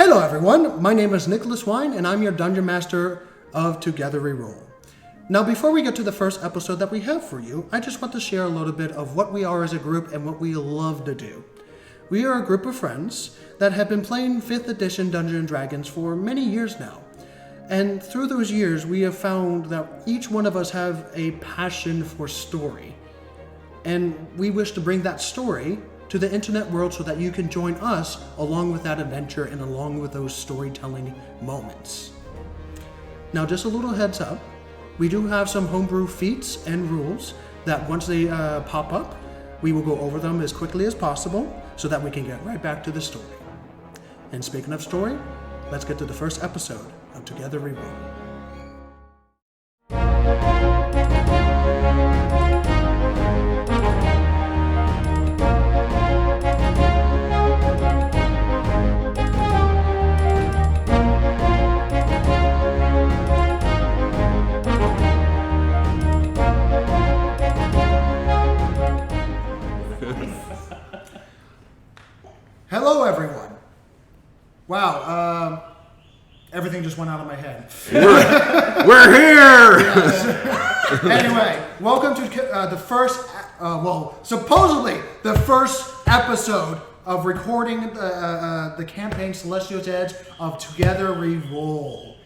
Hello everyone, my name is Nicholas Wine and I'm your Dungeon Master of Together We Roll. Now before we get to the first episode that we have for you, I just want to share a little bit of what we are as a group and what we love to do. We are a group of friends that have been playing 5th edition Dungeons & Dragons for many years now. And through those years we have found that each one of us have a passion for story. And we wish to bring that story to the internet world so that you can join us along with that adventure and along with those storytelling moments. Now just a little heads up, we do have some homebrew feats and rules that once they pop up, we will go over them as quickly as possible so that we can get right back to the story. And speaking of story, let's get to the first episode of Together We Roll. Hello, everyone. Wow, everything just went out of my head. We're here! Anyway, welcome to the first, supposedly the first episode of recording the campaign Celestial's Edge of Together We Roll.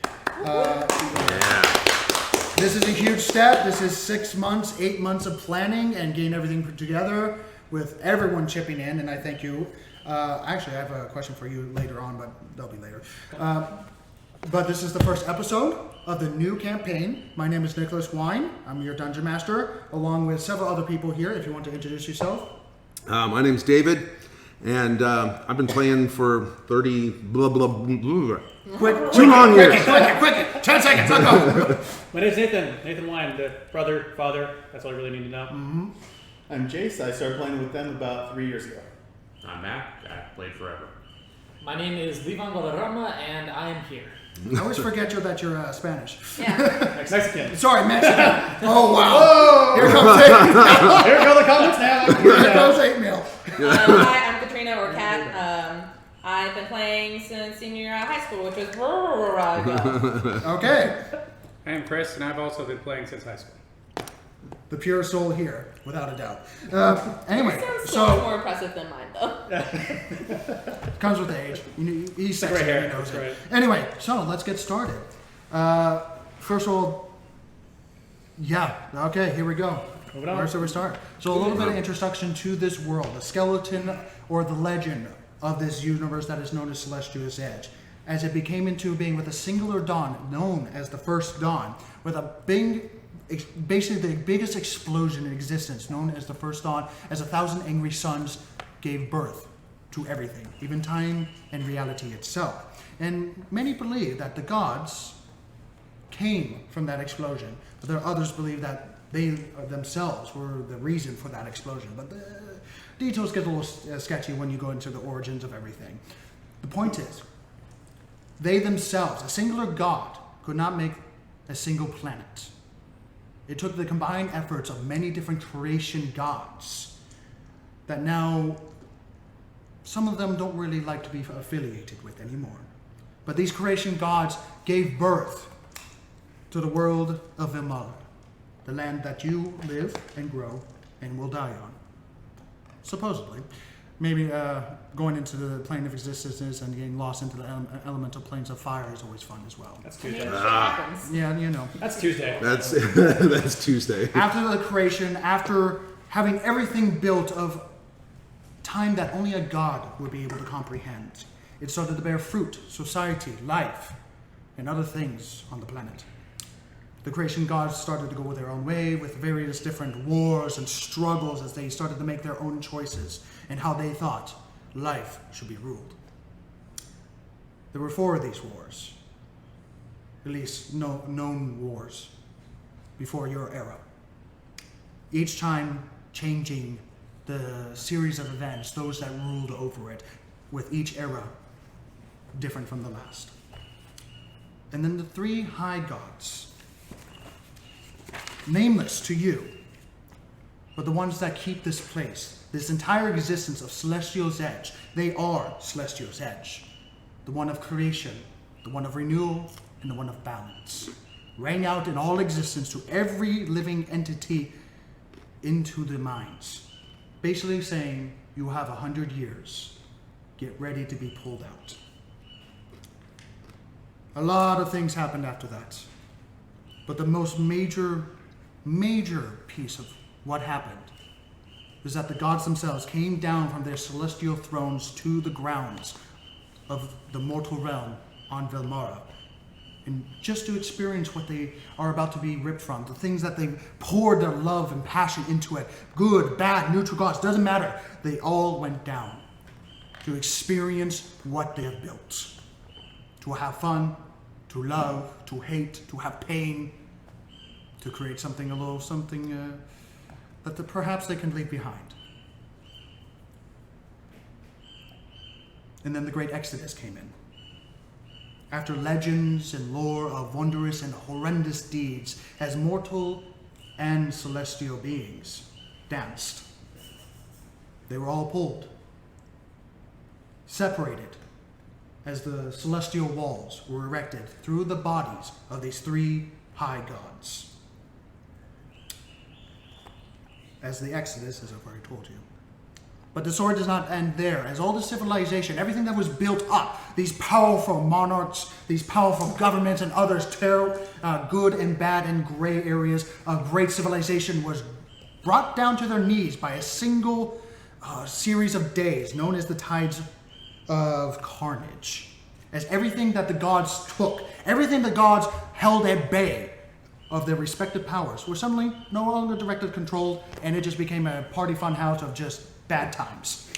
This is a huge step. This is 6 months, 8 months of planning and getting everything put together with everyone chipping in, and I thank you. Actually, I have a question for you later on, but that'll be later. But this is the first episode of the new campaign. My name is Nicholas Wine. I'm your Dungeon Master, along with several other people here, if you want to introduce yourself. My name's David, and I've been playing for 30 blah, blah, blah. Quick, Too long here. Quick, 10 seconds, I'll go. My name's Nathan Wine, the brother, father, that's all I really need to know. Mm-hmm. I'm Jace. I started playing with them about 3 years ago. I'm Mac. I played forever. My name is Livan Valderrama, and I am here. I always forget that you're Spanish. Yeah. Mexican. Sorry, Mexican. Oh, wow. Whoa. Here comes hate mail. Here go the comments now. Here comes hate mail. Hi, I'm Katrina, or Kat. I've been playing since senior year of high school, which was ago. Okay. I am Chris, and I've also been playing since high school. The pure soul here, without a doubt. Anyway, Sounds so much more impressive than mine, though. comes with age. He's sexy. Gray hair, He knows that's it. right. Anyway, so let's get started. First of all, okay, here we go. Moving on. Where should we start? So a little bit of introduction to this world, the skeleton or the legend of this universe that is known as Celestial's Edge. As it became into being with a singular dawn, known as the First Dawn, with a basically the biggest explosion in existence, known as the First Dawn, as 1,000 angry suns gave birth to everything, even time and reality itself. And many believe that the gods came from that explosion, but there are others believe that they themselves were the reason for that explosion. But the details get a little sketchy when you go into the origins of everything. The point is, they themselves, a singular god, could not make a single planet. It took the combined efforts of many different creation gods that now some of them don't really like to be affiliated with anymore. But these creation gods gave birth to the world of Vilmara, the land that you live and grow and will die on. Supposedly. Maybe going into the plane of existences and getting lost into the elemental planes of fire is always fun as well. That's Tuesday. Yeah, you know. That's Tuesday. That's Tuesday. After the creation, after having everything built of time that only a god would be able to comprehend, it started to bear fruit, society, life, and other things on the planet. The creation gods started to go their own way with various different wars and struggles as they started to make their own choices and how they thought life should be ruled. There were 4 of these wars, at least known wars, before your era. Each time changing the series of events, those that ruled over it, with each era different from the last. And then the 3 high gods, nameless to you, but the ones that keep this place, this entire existence of Celestial's Edge. They are Celestial's Edge. the one of creation, the one of renewal, and the one of balance, rang out in all existence to every living entity into the minds, basically saying, you have 100 years. Get ready to be pulled out. A lot of things happened after that. But the most major piece of what happened is that the gods themselves came down from their celestial thrones to the grounds of the mortal realm on Vilmara, and just to experience what they are about to be ripped from, the things that they poured their love and passion into it, good, bad, neutral gods, doesn't matter. They all went down to experience what they have built, to have fun, to love, to hate, to have pain, to create something that perhaps they can leave behind. And then the great Exodus came in. After legends and lore of wondrous and horrendous deeds as mortal and celestial beings danced, they were all pulled, separated, as the celestial walls were erected through the bodies of these three high gods. As the Exodus, as I've already told you. But the story does not end there, as all the civilization, everything that was built up, these powerful monarchs, these powerful governments and others, good and bad and gray areas of great civilization was brought down to their knees by a single series of days known as the Tides of Carnage. As everything that the gods took, everything the gods held at bay of their respective powers were suddenly no longer directly controlled, and it just became a party fun house of just bad times.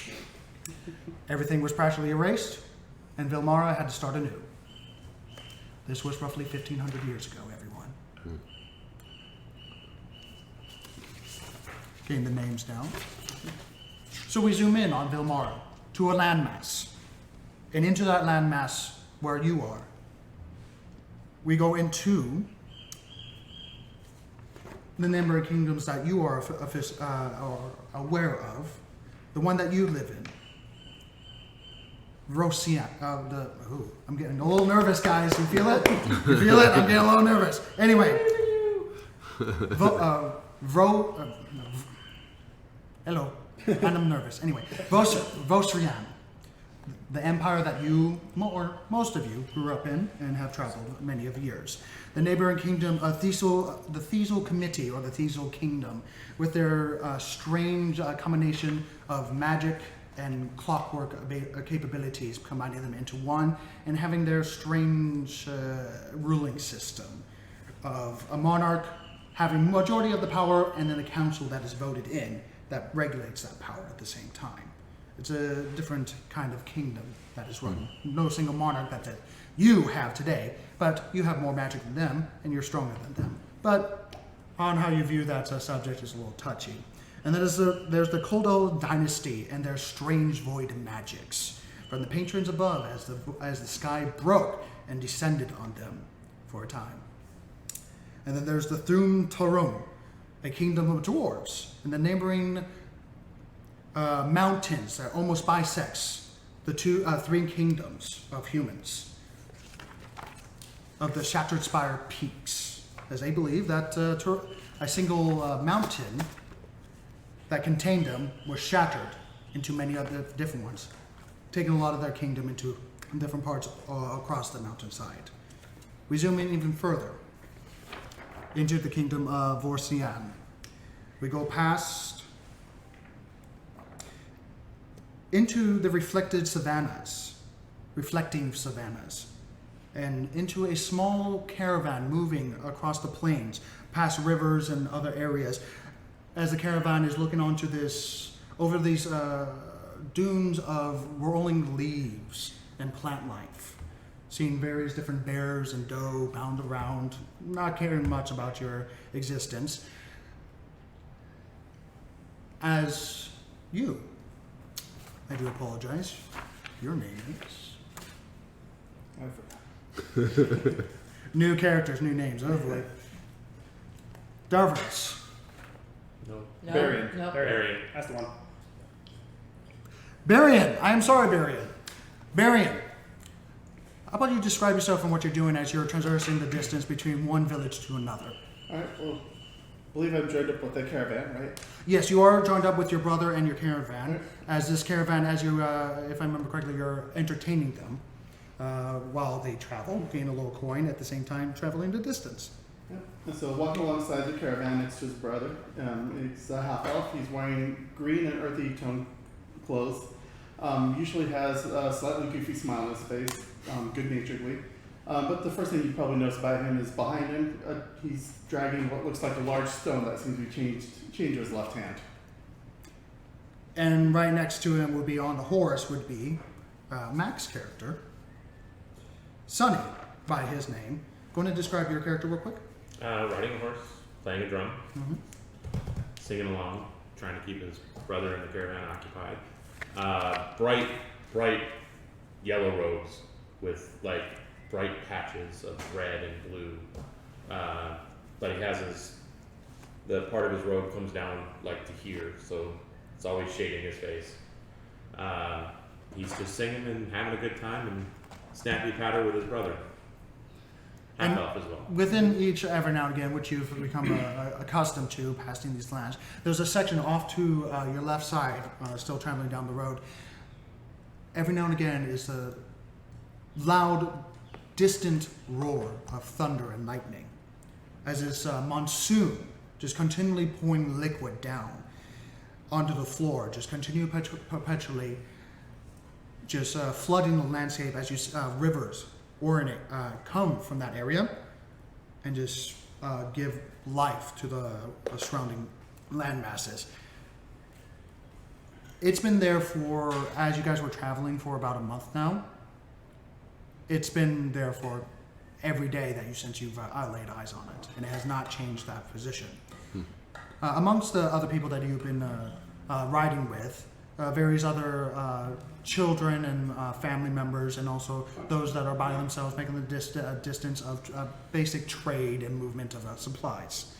Everything was practically erased, and Vilmara had to start anew. This was roughly 1,500 years ago, everyone. Getting the names down. So we zoom in on Vilmara to a landmass. And into that landmass where you are, we go into the number of kingdoms that you are aware of, the one that you live in. Rosian. I'm getting a little nervous, guys. You feel it? You feel it? I'm getting a little nervous. Anyway. Hello. And I'm nervous. Anyway. Vosrian. The empire that you, or most of you, grew up in and have traveled many of years. The neighboring kingdom of the Thesal Committee, or the Thesal Kingdom, with their strange combination of magic and clockwork capabilities, combining them into one, and having their strange ruling system of a monarch having majority of the power, and then a council that is voted in that regulates that power at the same time. It's a different kind of kingdom that is run. No single monarch that you have today, but you have more magic than them, and you're stronger than them. But on how you view that subject is a little touchy. And then there's the Koldal dynasty and their strange void magics from the patrons above as the sky broke and descended on them for a time. And then there's the Thum Tarum, a kingdom of dwarves, and the neighboring mountains that almost bisects the three kingdoms of humans, of the Shattered Spire peaks, as they believe that a single mountain that contained them was shattered into many other different ones, taking a lot of their kingdom into different parts across the mountainside. We zoom in even further into the kingdom of Vorsian. We go past into the reflecting savannas, and into a small caravan moving across the plains, past rivers and other areas, as the caravan is looking onto over these dunes of rolling leaves and plant life, seeing various different bears and doe bound around, not caring much about your existence. As you, I do apologize, your name is... I forgot. New characters, new names, oh boy. Darvers. No. No, Varian. no. Varian. That's the one. Barian. I am sorry, Barian. Barian. How about you describe yourself and what you're doing as you're traversing the distance between one village to another? All right. Well, I believe I'm joined up with the caravan, right? Yes, you are joined up with your brother and your caravan. As this caravan, as you, if I remember correctly, you're entertaining them while they travel, gain a little coin at the same time traveling the distance. Yeah. And so walking alongside the caravan next to his brother, he's a half elf. He's wearing green and earthy tone clothes. Usually has a slightly goofy smile on his face, good-naturedly. But the first thing you probably notice about him is behind him, he's dragging what looks like a large stone that seems to be chained to his left hand. And right next to him would be on the horse would be Mac's character, Sonny, by his name. Going to describe your character real quick? Riding a horse, playing a drum, singing along, trying to keep his brother and the caravan occupied. Bright yellow robes with like bright patches of red and blue. But he has the part of his robe comes down like to here, so it's always shading his face. He's just singing and having a good time and snappy patter with his brother. Half elf as well. Within each, every now and again, which you've become accustomed to passing these lands, there's a section off to your left side, still traveling down the road. Every now and again is a loud, distant roar of thunder and lightning, as this monsoon just continually pouring liquid down onto the floor, just continue perpetually, just flooding the landscape as you rivers come from that area and just give life to the surrounding land masses. It's been there for, as you guys were traveling for about a month now, it's been there for every day since you've laid eyes on it, and it has not changed that position. Amongst the other people that you've been riding with, various other children and family members, and also those that are by themselves, making the distance of basic trade and movement of supplies.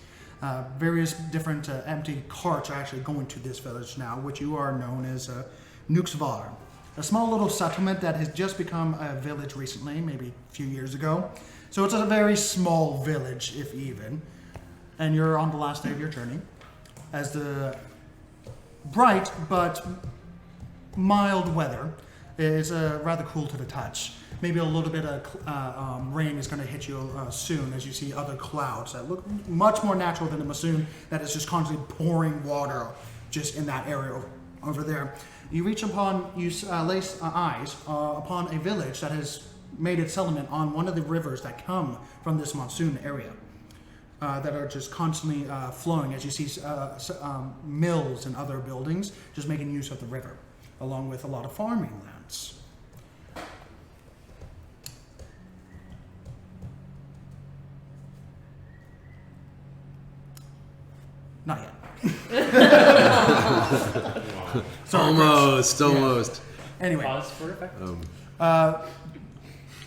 Various different empty carts are actually going to this village now, which you are known as Knux, a small little settlement that has just become a village recently, maybe a few years ago. So it's a very small village, if even. And you're on the last day of your journey, as the bright but mild weather is rather cool to the touch. Maybe a little bit of rain is going to hit you soon, as you see other clouds that look much more natural than the monsoon that is just constantly pouring water just in that area over there. You reach upon, you lay eyes upon a village that has made its settlement on one of the rivers that come from this monsoon area. That are just constantly flowing, as you see mills and other buildings just making use of the river, along with a lot of farming lands. Not yet. Sorry, Almost. Anyway, Pause for effect.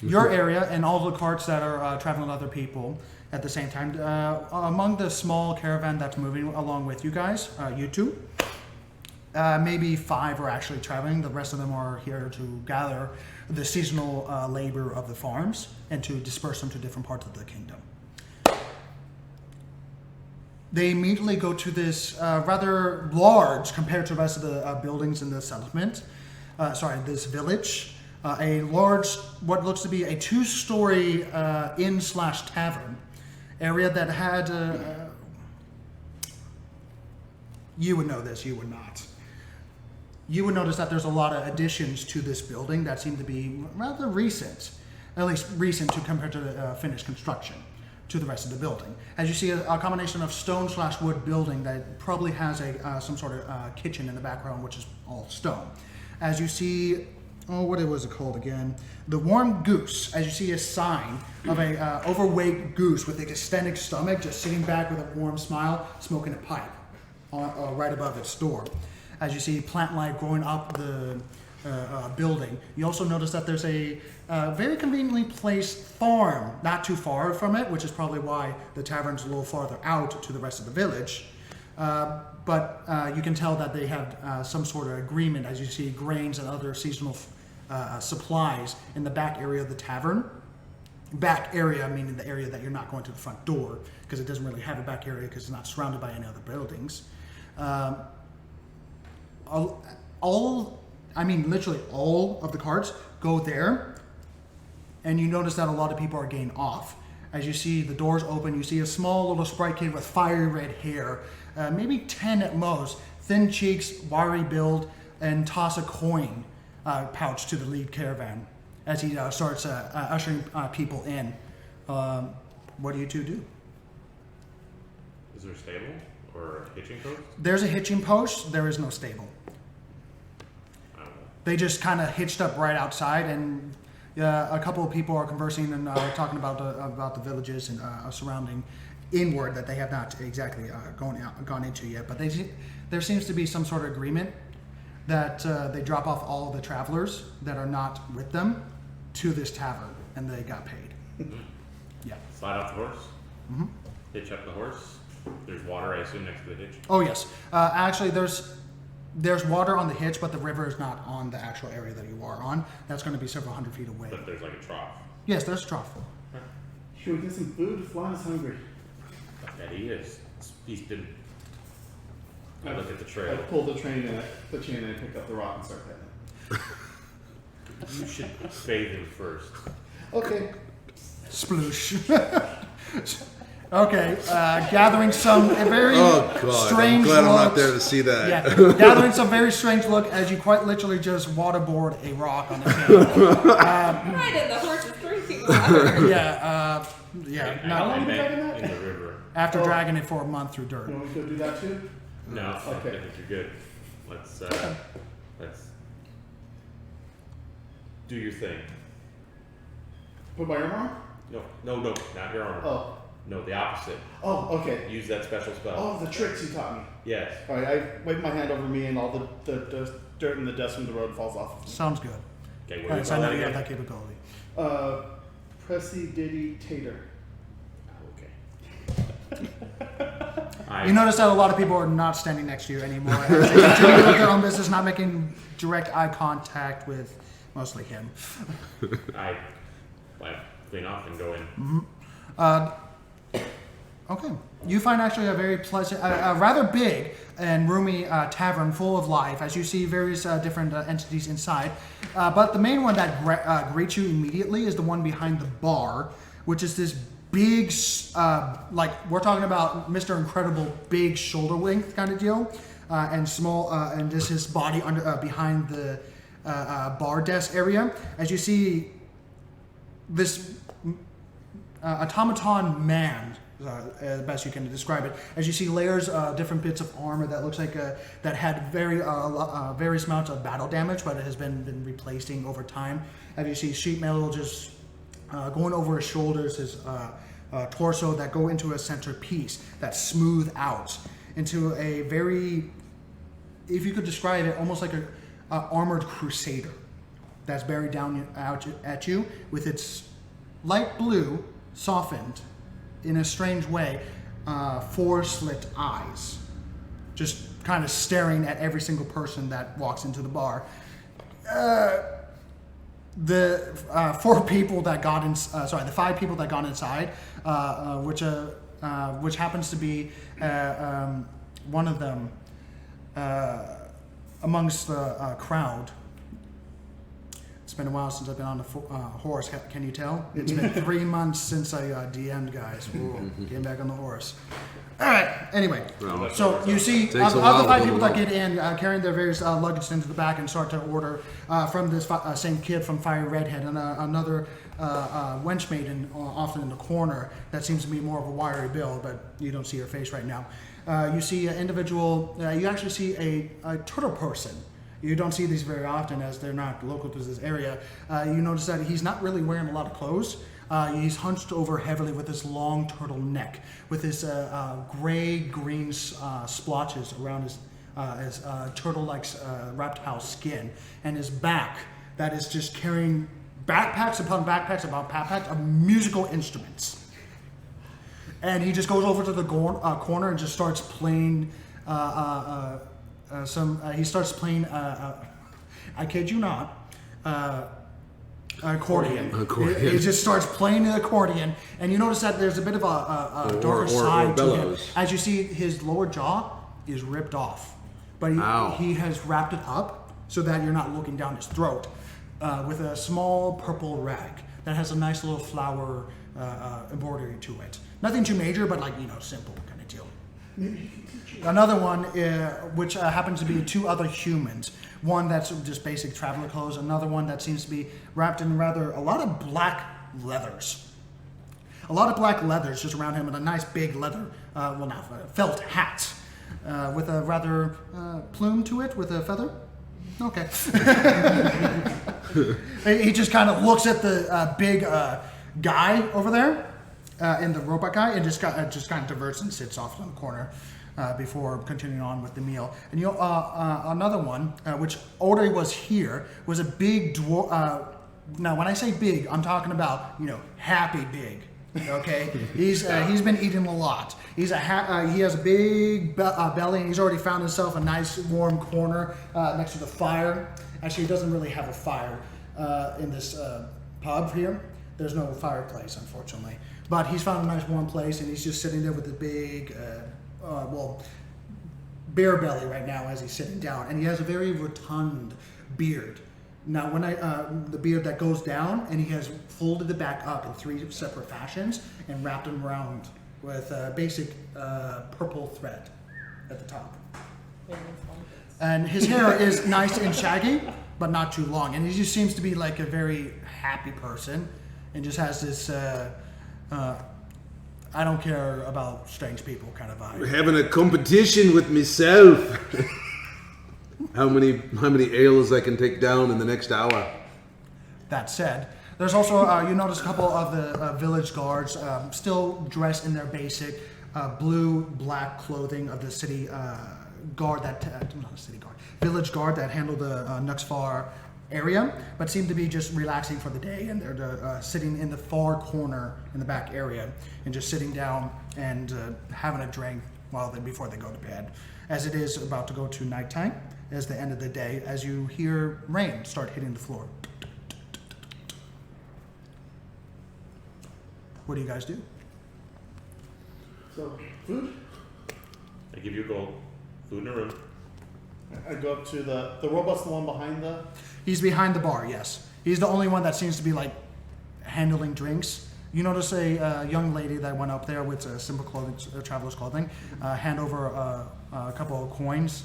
your area and all the carts that are traveling with other people at the same time. Among the small caravan that's moving along with you guys, you two, maybe 5 are actually traveling. The rest of them are here to gather the seasonal labor of the farms and to disperse them to different parts of the kingdom. They immediately go to this rather large, compared to the rest of the buildings in the settlement, this village, a large, what looks to be a 2-story inn/tavern area that had, you would know this, you would not. You would notice that there's a lot of additions to this building that seem to be rather recent, at least recent to compared to the finished construction to the rest of the building. As you see, a combination of stone/wood building that probably has some sort of kitchen in the background, which is all stone. As you see, what was it called again? The Warm Goose. As you see a sign of a overweight goose with an extended stomach, just sitting back with a warm smile, smoking a pipe right above its door. As you see plant life growing up the building. You also notice that there's a very conveniently placed farm not too far from it, which is probably why the tavern's a little farther out to the rest of the village. But you can tell that they have some sort of agreement, as you see grains and other seasonal supplies in the back area of the tavern. Back area meaning the area that you're not going to the front door, because it doesn't really have a back area because it's not surrounded by any other buildings. Literally all of the carts go there, and you notice that a lot of people are getting off. As you see the doors open, you see a small little sprite kid with fiery red hair, maybe 10 at most, thin cheeks, wiry build, and toss a coin pouch to the lead caravan as he starts ushering people in. What do you two do? Is there a stable or a hitching post? There's a hitching post. There is no stable. They just kind of hitched up right outside, and a couple of people are conversing and talking about the villages and surrounding inward that they have not exactly gone into yet. But there seems to be some sort of agreement that they drop off all of the travelers that are not with them to this tavern, and they got paid. Yeah. Slide off the horse. Mm-hmm. Hitch up the horse. There's water, I assume, next to the hitch. Oh yes. Actually, there's water on the hitch, but the river is not on the actual area that you are on. That's going to be several hundred feet away. But there's like a trough. Yes, there's a trough. Should we get some food? Flan is hungry. Yeah, he is. He's been. I look at the I trail. pull the chain and pick up the rock and start petting You should bathe him first. it. Okay. Sploosh. Okay, gathering some very strange I'm glad I'm not looks. there to see that. Yeah, gathering some very strange look as you quite literally just waterboard a rock on the table. Right in the horse's drinking water. Yeah, How long I have you been meant dragging that? in the river. after dragging it for a month through dirt. You want me to go do that too? No, I Okay. think you're good. Let's do your thing. Put my arm on? No, not your armor. Oh. No, the opposite. Oh, okay. Use that special spell. Oh, the tricks you taught me. Yes. Alright, I wave my hand over me and all the dirt and the dust from the road falls off. Sounds good. Okay, Alright, so I know you have that capability. Pressy Diddy Tater. Okay. You notice that a lot of people are not standing next to you anymore. As they continue with their own business, not making direct eye contact with mostly him. I clean off and go in. Mm-hmm. Okay. You find actually a very pleasant, rather big and roomy tavern full of life as you see various different entities inside. But the main one that greets you immediately is the one behind the bar, which is this big, we're talking about Mr. Incredible big shoulder length kind of deal, and small, and this his body under behind the bar desk area. As you see this automaton man, as best you can describe it, as you see layers of different bits of armor that looks like that had various amounts of battle damage, but it has been replacing over time. As you see sheet metal just going over his shoulders, his torso that go into a center piece that smooth out into a very, if you could describe it, almost like a armored crusader that's buried down out at you with its light blue softened in a strange way, 4 slit eyes, just kind of staring at every single person that walks into the bar. The 5 people that got inside, which happens to be one of them amongst the crowd. It's been a while since I've been on the horse. Can you tell? It's been 3 months since I DM'd, guys. Ooh, getting back on the horse. All right. Anyway, so you see of the 5 people that get in, carrying their various luggage into the back and start to order from this same kid from Fiery Redhead and another wench maiden often in the corner that seems to be more of a wiry build, but you don't see her face right now. You see an individual. You actually see a turtle person. You don't see these very often as they're not local to this area. You notice that he's not really wearing a lot of clothes. He's hunched over heavily with this long turtle neck, with his gray-green splotches around his turtle-like reptile skin, and his back that is just carrying backpacks upon backpacks upon backpacks of musical instruments. And he just goes over to the corner and just starts playing he starts playing, I kid you not, accordion. Accordion. It just starts playing the accordion, and you notice that there's a bit of a darker or side to him. bellows. As you see, his lower jaw is ripped off, but Ow. he has wrapped it up so that you're not looking down his throat with a small purple rag that has a nice little flower embroidery to it. Nothing too major, but simple kind of deal. Another one, which happens to be two other humans. One that's just basic traveler clothes. Another one that seems to be wrapped in a lot of black leathers. A lot of black leathers just around him, and a nice big leather, felt hat with a rather plume to it with a feather. Okay. He just kind of looks at the big guy over there, in the robot guy, and just kind of diverts and sits off in the corner before continuing on with the meal. And another one, which already was here, was a big dwarf. Now, when I say big, I'm talking about happy big. Okay, he's been eating a lot. He has a big belly, and he's already found himself a nice warm corner next to the fire. Actually, he doesn't really have a fire in this pub here. There's no fireplace, unfortunately. But he's found a nice warm place, and he's just sitting there with a big, bear belly right now as he's sitting down. And he has a very rotund beard. Now, the beard that goes down, and he has folded it back up in 3 separate fashions and wrapped them around with a basic purple thread at the top. And his hair is nice and shaggy, but not too long. And he just seems to be like a very happy person, and just has this I don't care about strange people kind of vibe. We're having a competition with myself. How many ales I can take down in the next hour? That said, there's also you notice a couple of the village guards still dressed in their basic blue-black clothing of the city guard village guard that handled the Knux area, but seem to be just relaxing for the day, and they're sitting in the far corner in the back area and just sitting down and having a drink before they go to bed, as it is about to go to nighttime, as the end of the day, as you hear rain start hitting the floor. What do you guys do? So, food? I give you gold. Food in a room. I go up to the robot's the one behind the... He's behind the bar, yes. He's the only one that seems to be handling drinks. You notice a young lady that went up there with simple clothing, traveler's clothing, hand over a couple of coins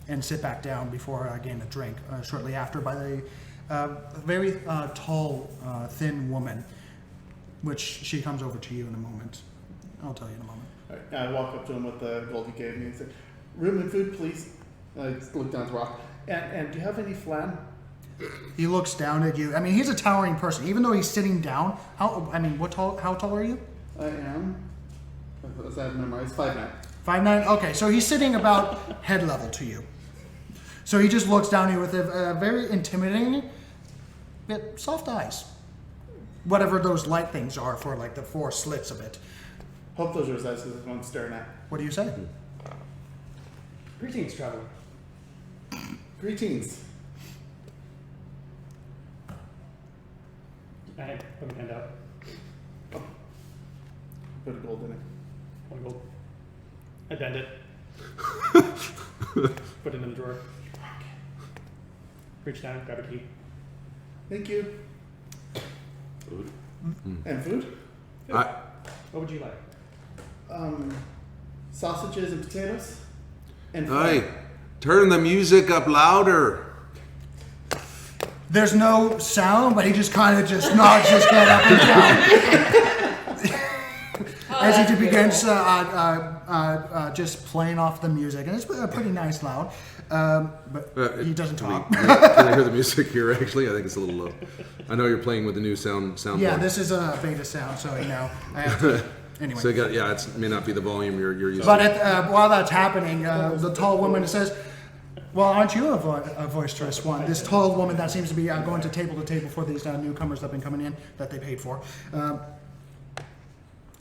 and sit back down before getting a drink. Shortly after, by a very tall, thin woman, which she comes over to you in a moment. I'll tell you in a moment. Right, I walk up to him with the gold he gave me and say, "Room and food, please." I just look down at the rock. And do you have any flan? He looks down at you. I mean, he's a towering person. Even though he's sitting down, how tall are you? I am. As I have memorized, 5'9". 5'9"? Okay, so he's sitting about head level to you. So he just looks down at you with a very intimidating, bit soft eyes. Whatever those light things are for the 4 slits of it. Hope those are his eyes because that's what I'm staring at. What do you say? Greetings, traveler. Greetings. I put my hand out. Put a gold in it. 1 gold. I bend it. Put it in the drawer. Reach down, grab a key. Thank you. Food. And food? What would you like? Sausages and potatoes. And Hey, turn the music up louder. There's no sound, but he just kind of just nods his head up and down. As he begins just playing off the music. And it's pretty nice loud. But he doesn't talk. Can I hear the music here, actually? I think it's a little low. I know you're playing with the new sound Yeah, board. this is a beta sound, so I have to... Anyway. So it may not be the volume you're using. But while that's happening, the tall woman says, "Well, aren't you a boisterous one?" This tall woman that seems to be going to table for these newcomers that have been coming in that they paid for.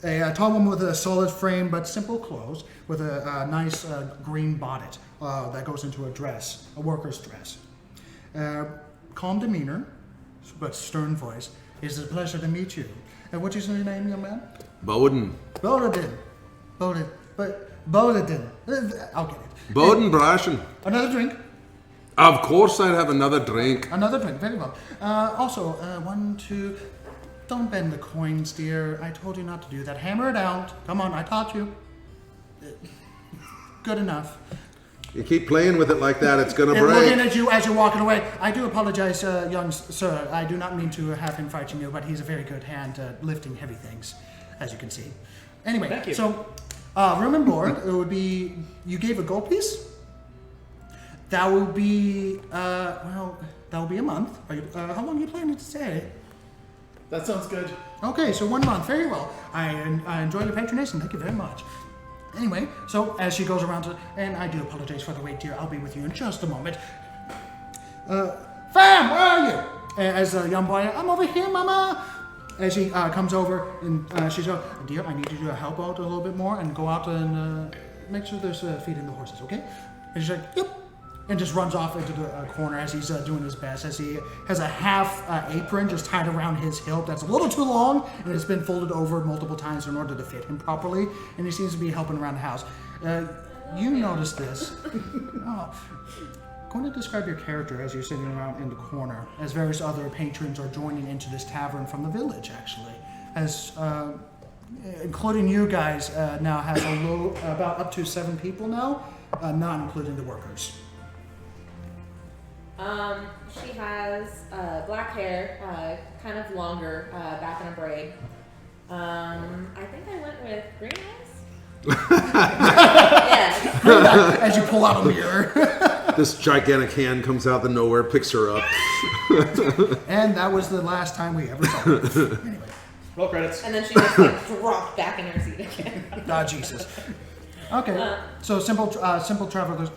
A tall woman with a solid frame but simple clothes, with a nice green bonnet that goes into a dress, a worker's dress. calm demeanor, but stern voice. It's a pleasure to meet you. And what's your name, young man? Bowden. Bodin. I'll get it. Bowden Brashen. Another drink. Of course I'd have another drink. Another drink. Very well. Also, 1, 2. Don't bend the coins, dear. I told you not to do that. Hammer it out. Come on, I taught you. Good enough. You keep playing with it like that, it's gonna And break. looking at you as you're walking away. I do apologize, young sir. I do not mean to have him fighting you, but he's a very good hand at lifting heavy things, as you can see. Anyway, Thank you. so room and board, it would be, you gave a gold piece? That would be, that would be a month. Are you, how long are you planning to stay? That sounds good. Okay, so 1 month. Very well. I enjoy your patronation. Thank you very much. Anyway, so as she goes around to, and I do apologize for the wait, dear. I'll be with you in just a moment. Fam, where are you? As a young boy, I'm over here, mama. As she comes over and she's like, dear, I need you to help out a little bit more and go out and make sure there's feeding the horses, okay? And she's like, yep. And just runs off into the corner as he's doing his best, as he has a half apron just tied around his hip that's a little too long, and it's been folded over multiple times in order to fit him properly, and he seems to be helping around the house. You notice this. Going to describe your character as you're sitting around in the corner, as various other patrons are joining into this tavern from the village, actually. As, including you guys, now has about up to 7 people now, not including the workers. She has black hair, kind of longer, back in a braid. I think I went with green eyes. Yeah. As you pull out a mirror. This gigantic hand comes out of nowhere, picks her up. And that was the last time we ever saw her. Anyway. Roll credits. And then she just like dropped back in her seat again. Ah, Jesus. Okay, so simple travelers,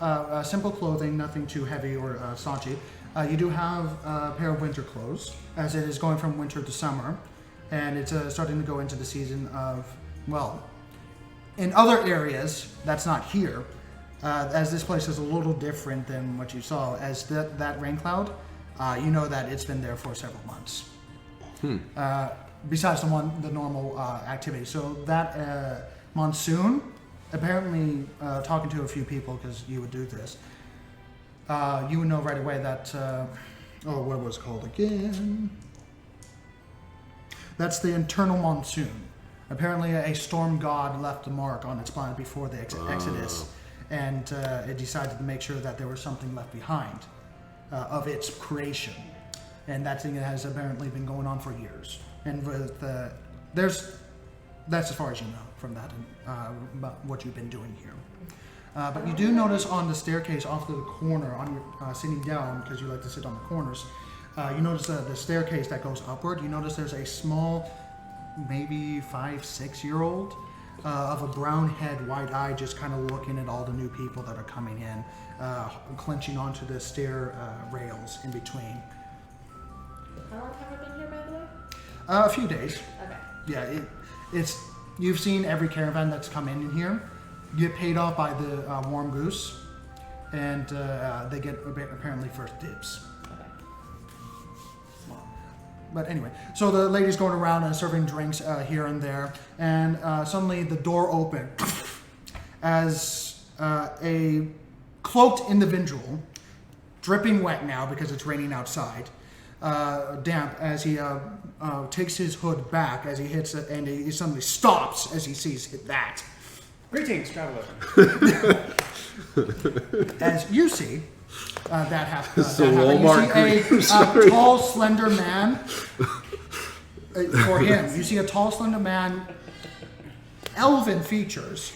simple clothing, nothing too heavy or staunchy. You do have a pair of winter clothes, as it is going from winter to summer, and it's starting to go into the season of, well, in other areas, that's not here, as this place is a little different than what you saw, as that rain cloud, you know that it's been there for several months. Besides the normal activity. So that monsoon, apparently, talking to a few people, because you would do this, you would know right away that, what was it called again? That's the internal monsoon. Apparently, a storm god left a mark on its planet before the Exodus, and it decided to make sure that there was something left behind of its creation. And that thing has apparently been going on for years. And with that's as far as you know from that and about what you've been doing here. But you do notice on the staircase off to the corner, on your sitting down, because you like to sit on the corners, you notice the staircase that goes upward. You notice there's a small, maybe 5-6-year-old of a brown head, white eye, just kind of looking at all the new people that are coming in, clenching onto the stair rails in between. How long have I been here, by the way? A few days. Okay. Yeah, it's you've seen every caravan that's come in here get paid off by the Warm Goose, and they get apparently first dibs. Okay. Small. But anyway, so the lady's going around and serving drinks here and there, and suddenly the door opened as a cloaked individual, dripping wet now because it's raining outside, damp, as he takes his hood back as he hits it, and he suddenly stops as he sees that. Greetings, traveler. As you see that happen, So you see Walmart a tall, slender man. For him, you see a tall, slender man, elven features,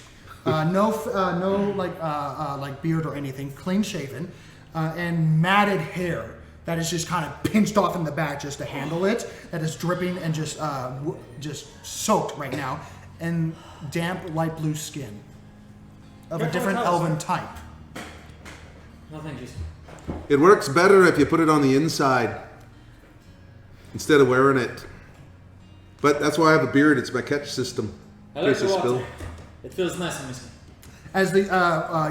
no like beard or anything, clean shaven, and matted hair that is just kind of pinched off in the back just to handle it. That is dripping and just soaked right now, and damp light blue skin of a different elven type. No, thank you. It works better if you put it on the inside instead of wearing it. But that's why I have a beard. It's my catch system. I In like case the I water. spill. It feels nice on my skin. As the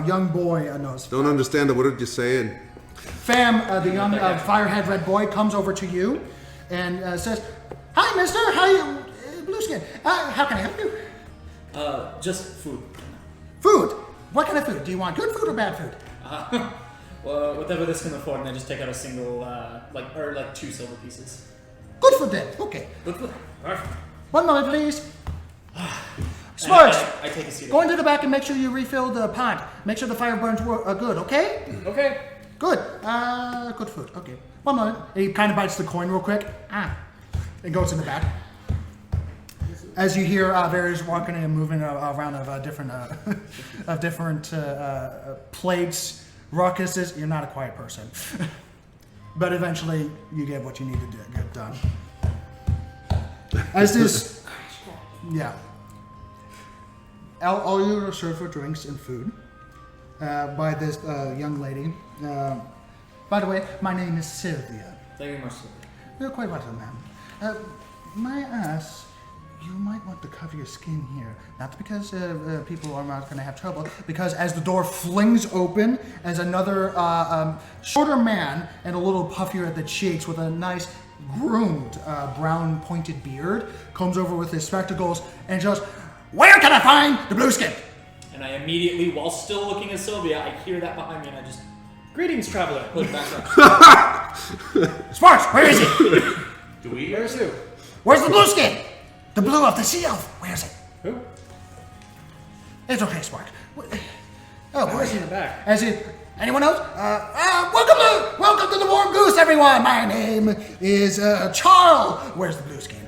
young boy knows. Don't understand it. What did you say? And Fam, the young firehead red boy, comes over to you and says, "Hi, mister. How you? Blueskin. How can I help you? Just food. Food. What kind of food? Do you want good food or bad food? Well, whatever this can afford, and I just take out a single, like 2 silver pieces. Good food then. Okay. Good food. Perfect. 1 moment, please. Sparks, I take a seat. go into the back and make sure you refill the pot. Make sure the fire burns good, okay? Okay. Good. Good food. Okay. 1 moment. He kind of bites the coin real quick. And goes in the back. As you hear various walking and moving around of different plates, ruckuses, you're not a quiet person. But eventually, you get what you need to get done. As this, yeah. All you are served for drinks and food by this young lady. By the way, my name is Sylvia. Thank you very much, sir. You're quite welcome, ma'am. May I ask, you might want to cover your skin here. Not because people are not going to have trouble, because as the door flings open, as another shorter man and a little puffier at the cheeks with a nice groomed brown pointed beard comes over with his spectacles and just, "Where can I find the blueskin?" And I immediately, while still looking at Sylvia, I hear that behind me, and I just, "Greetings, traveler." Put it back up. Sparks, where is he? Do we? Where's who? Where's the blueskin? The blue of the sea elf. Where is it? Who? It's okay, Spark. Oh, Where is he in the back? As it, anyone else? Welcome to the Warm Goose, everyone. My name is Charles. Where's the blueskin?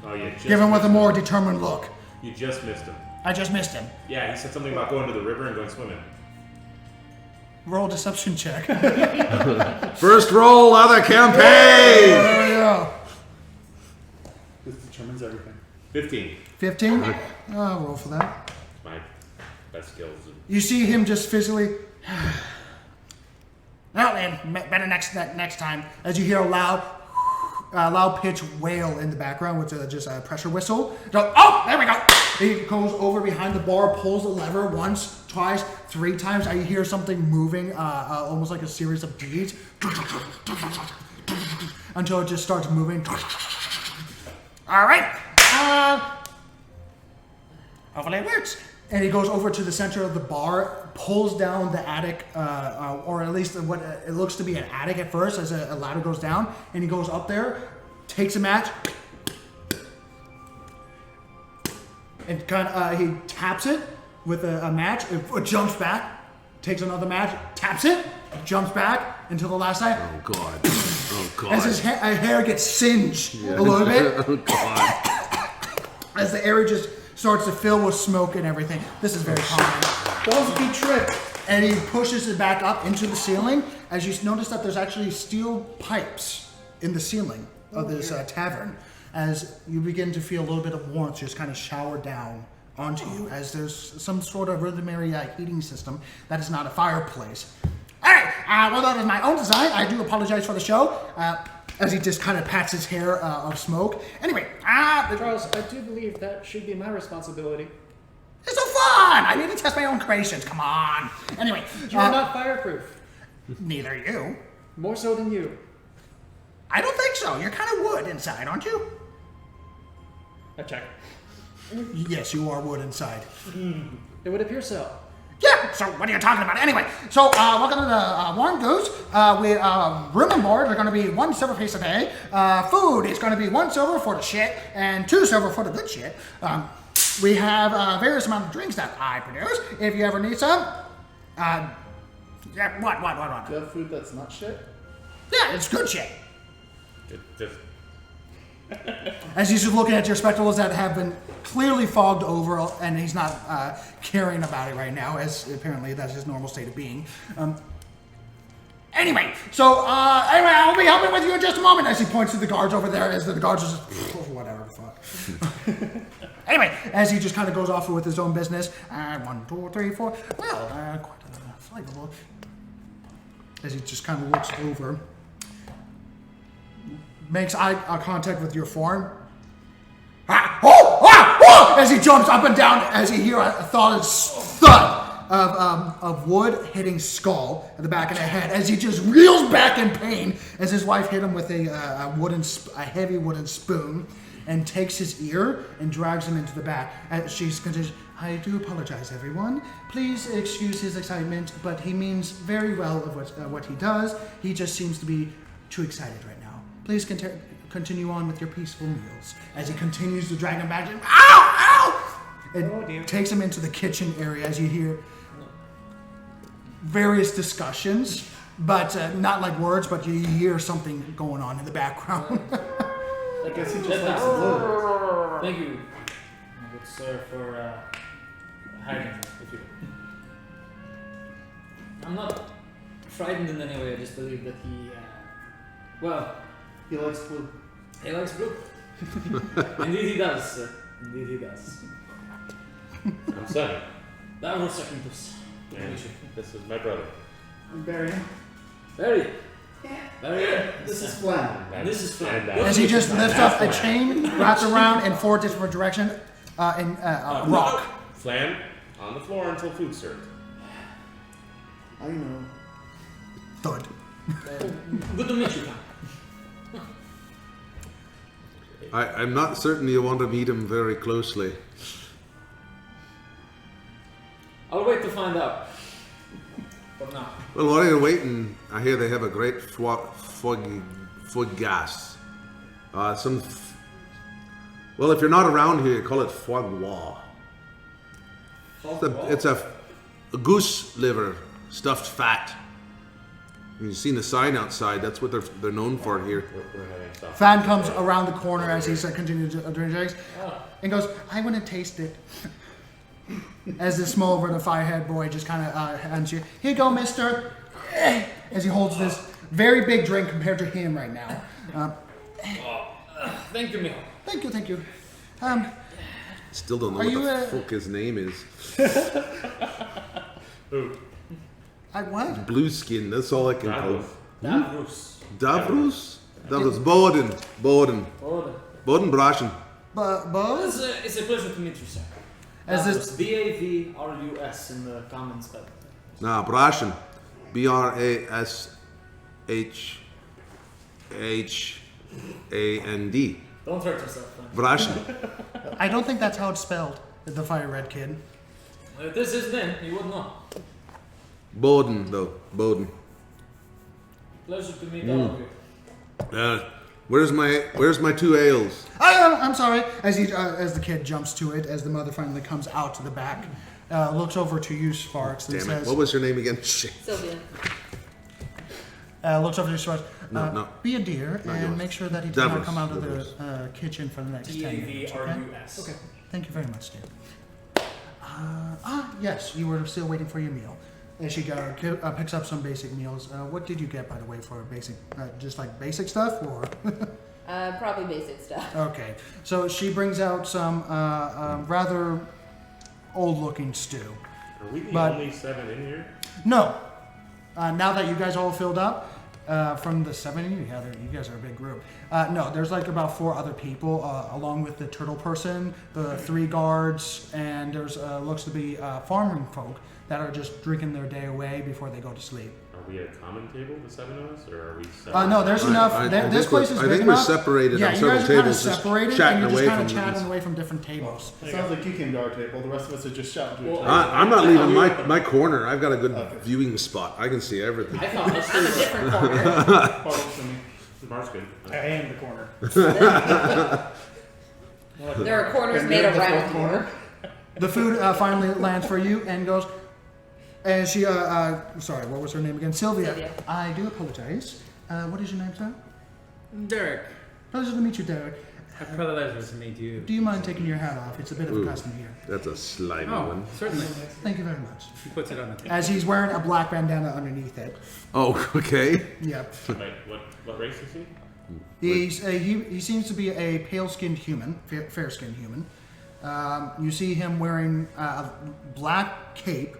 Oh, you just Give him with a missed more determined look. him. You just missed him. I just missed him. Yeah, he said something about going to the river and going swimming. Roll a deception check. First roll of the campaign. There we go. This determines everything. 15. 15. I'll roll for that. My best skills. You see him just physically. Well, then, better next time. As you hear a loud pitch wail in the background with just a pressure whistle. Oh, there we go. He goes over behind the bar, pulls the lever once, twice, 3 times. I hear something moving, almost like a series of beads, until it just starts moving. All right. Hopefully it works. And he goes over to the center of the bar, pulls down the attic, or at least what it looks to be an attic at first, as a ladder goes down. And he goes up there, takes a match, and kind of he taps it with a match. It jumps back, takes another match, taps it, jumps back until the last time. Oh God. Oh God. As his hair gets singed a little bit. Oh God. As the area just starts to fill with smoke and everything. This is very common. Don't be tripped. And he pushes it back up into the ceiling. As you notice that there's actually steel pipes in the ceiling of this tavern. As you begin to feel a little bit of warmth just kind of shower down onto you. As there's some sort of rudimentary heating system that is not a fireplace. All right. Well, that is my own design. I do apologize for the show. As he just kind of pats his hair of smoke. Anyway, Charles, I do believe that should be my responsibility. it's so fun! I need to test my own creations. Come on. Anyway, You're not fireproof. neither you. More so than you. I don't think so. You're kind of wood inside, aren't you? I check. Yes, you are wood inside. It would appear so. Yeah. So what are you talking about? Anyway, so welcome to the Warm Goose. Room and board are going to be 1 silver piece a day. Food is going to be 1 silver for the shit and 2 silver for the good shit. We have various amount of drinks that I produce. If you ever need some, yeah, what? Do you have food that's not shit? Yeah, it's good shit. Just As he's just looking at your spectacles that have been clearly fogged over, and he's not caring about it right now, as apparently that's his normal state of being. Anyway, I'll be helping with you in just a moment. As he points to the guards over there, as the guards are just whatever the fuck. Anyway, as he just kind of goes off with his own business. 1, 2, 3, 4. Well, quite flavorful. As he just kind of looks over. Makes eye contact with your form. As he jumps up and down, as he hears a solid thud of wood hitting skull at the back of the head as he just reels back in pain as his wife hit him with a heavy wooden spoon and takes his ear and drags him into the back. She's continues, I do apologize, everyone. Please excuse his excitement, but he means very well of what he does. He just seems to be too excited right now. Please continue on with your peaceful meals. As he continues to drag him back, ow, ow! It takes him into the kitchen area as you hear various discussions, but not like words, but you hear something going on in the background. I guess he just likes wood. Thank you, good sir, for hiding me, if you will. I'm not frightened in any way. I just believe that He likes blue. he likes blue. Indeed he does, sir. Indeed he does. I'm Sonny, That was second plus. and this is my brother. I'm Barry. Very. Very. This is Flan. And this is fun. And As he just lifts up a chain, wraps around in 4 different directions, in rock. Flan on the floor until food's served. I know. Thud. Good to meet you, Tom. I'm not certain you want to meet him very closely. I'll wait to find out. But now. Well, while you're waiting, I hear they have a great foie gas. Well, if you're not around here, you call it foie gras. It's a goose liver, stuffed fat. You've seen the sign outside. That's what they're known for here. We're having stuff. Fan comes around the corner as he's continuing to drink drinks and goes, I want to taste it. As this small red firehead boy just kind of hands you, here you go, mister. As he holds this very big drink compared to him right now. Thank you, Mijo. Thank you. Still don't know Are what you, the fuck his name is. Who? What? Blue skin, that's all I can call. Davros. Davrus. Davrus. Boden. Braschen. Buzz? It's a pleasure to meet you, sir. As this, Davrus in the comments. But Nah, Braschen. Brashand. don't hurt yourself. Braschen. I don't think that's how it's spelled, the fire red kid. If this is then, you would know. Boden, though. Boden. Pleasure to meet all of you. Where's my 2 ales? I'm sorry. As the kid jumps to it, as the mother finally comes out to the back, looks over to you, Sparks, and Damn it. says, What was your name again? Shit. Sylvia. looks over to you, Sparks. No. Be a dear Not and yours. make sure that he does not Davros. come out of the kitchen for the next 10 minutes. Okay? Davrus. Okay. Thank you very much, dear. Yes, you were still waiting for your meal. And she picks up some basic meals. What did you get, by the way, for basic? Just like basic stuff, or? Probably basic stuff. Okay. So she brings out some rather old-looking stew. Are we the But- only 7 in here? No. Now that you guys all filled up from the 7 of you, yeah, you guys are a big group. No, there's like about 4 other people, along with the turtle person, the 3 guards, and there's looks to be farming folk that are just drinking their day away before they go to sleep. Are we at a common table, the 7 of us, or are we separate? No, there's enough. This place is big enough. I think we're separated Yeah, on you several guys are kind of tables, just separated, chatting and you're just away kind of from chatting these. away from different tables. It sounds like you came to our table. The rest of us are just shouting to each Well, other. I'm not leaving my corner. I've got a good viewing spot. I can see everything. I thought us I'm a different corner. Follows to me. Smart's good. I am the corner. There are corners And made you're the around fourth corner? here. The food finally lands for you and goes. And she, sorry, what was her name again? Sylvia. I do apologize. What is your name, sir? Derek, Pleasure to meet you, Derek. a pleasure to meet you. Do you mind taking your hat off? It's a bit of a Ooh. custom here. That's a slimy Oh, one. certainly. Thank you very much. He puts it on the table. As he's wearing a black bandana underneath it. Oh, okay. Yep. Wait, what race is he? He seems to be a pale-skinned human, fair-skinned human. You see him wearing a black cape,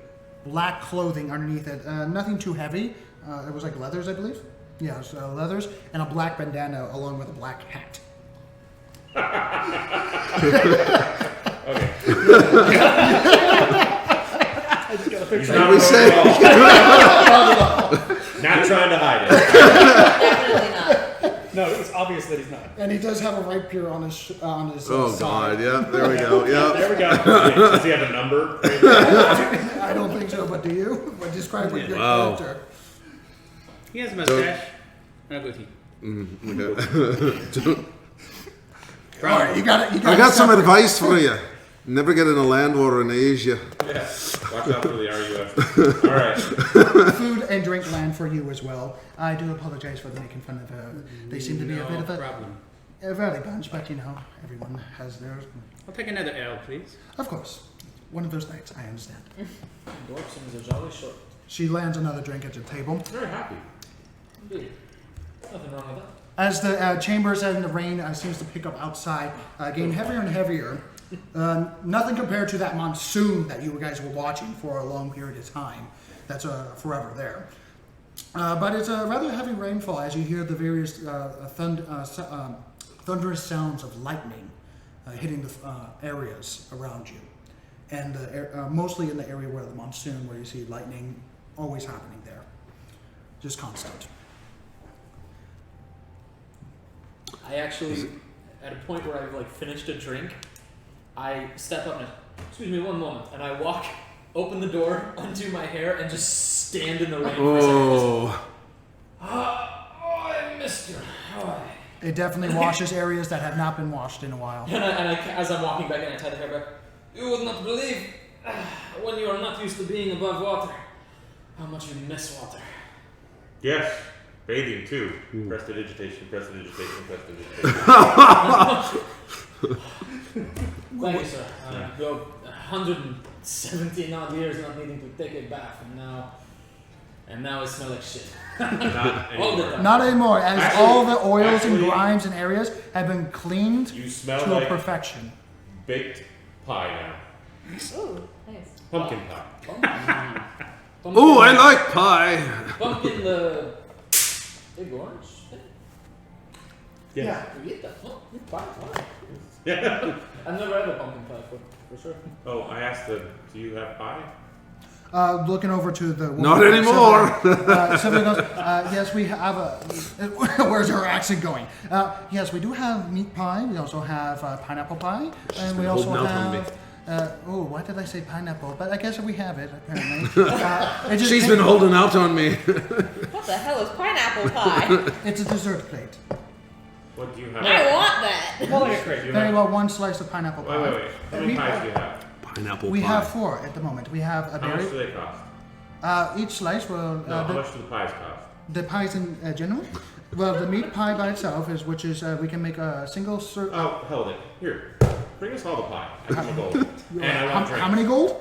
black clothing underneath it. Nothing too heavy. It was like leathers, I believe. Yeah, it was, leathers, and a black bandana along with a black hat. Okay. He's picture. not We say- not trying to hide it. Definitely not. No, it's obvious that he's not. And he does have a rapier on his Oh side. God, yeah, there we go. Yeah. There we go. Does he have a number? I don't think so, but do you? But describe what your Wow. character. He has a mustache and a goatee. All right, you got it. I got some advice for you. Never get in a land war in Asia. Yeah. Watch out for the RUF. All right. Food and drink land for you as well. I do apologize for the making fun of they seem to be a bit of No problem. a rally bunch, but you know, everyone has theirs. I'll take another L, please. Of course. One of those nights, I understand. Dwarfsons are jolly short. She lands another drink at your table. Very happy. Indeed. Nothing wrong with that. As the chambers and the rain seems to pick up outside, getting heavier and heavier. Nothing compared to that monsoon that you guys were watching for a long period of time. That's forever there. But it's a rather heavy rainfall as you hear the various thunderous sounds of lightning hitting the areas around you. And mostly in the area where the monsoon, where you see lightning always happening there. Just constant. I actually, at a point where I've like finished a drink, I step up and excuse me one moment, and I walk, open the door, undo my hair, and just stand in the rain for a second. Just, I missed you. Oh. It definitely washes areas that have not been washed in a while. And I, as I'm walking back in, I tie the hair back. You would not believe, when you are not used to being above water, how much you miss water. Yes. Bathing too. Prestidigitation, prestidigitation, prestidigitation. Thank you, sir. Go 117 odd years not needing to take a bath, and now I smell like shit. Not All the anymore. time. Not anymore, as Actually- all the oils and actually- grimes and areas have been cleaned You smell to a like perfection. baked pie now. Ooh, nice. Pumpkin pie. Pumpkin, Oh, I like pie. pumpkin the big orange thing. Yes. You eat that? Oh, you pie. Wow. Yeah. I've never had a pumpkin pie for sure. Oh, I asked them, do you have pie? Looking over to the woman, Not anymore. Sylvia goes, yes, we have a. Where's her accent going? Yes, we do have meat pie. We also have pineapple pie, and we been also holding out on have. Why did I say pineapple? But I guess we have it apparently. It just She's came- been holding out on me. What the hell is pineapple pie? It's a dessert plate. What do you have? I want that. Well, like a crate. You Very have- well, one slice of pineapple pie. Wait. How many pies do you have? Pineapple We pie. have 4 at the moment. We have a How much do berry. they cost? Each slice will. No, how much do the pies cost? The pies in general. Well, the meat pie by itself is, which is, we can make a single serve. Oh, held it. Here. Bring us all the pie. I want gold. And I want drink. How many gold?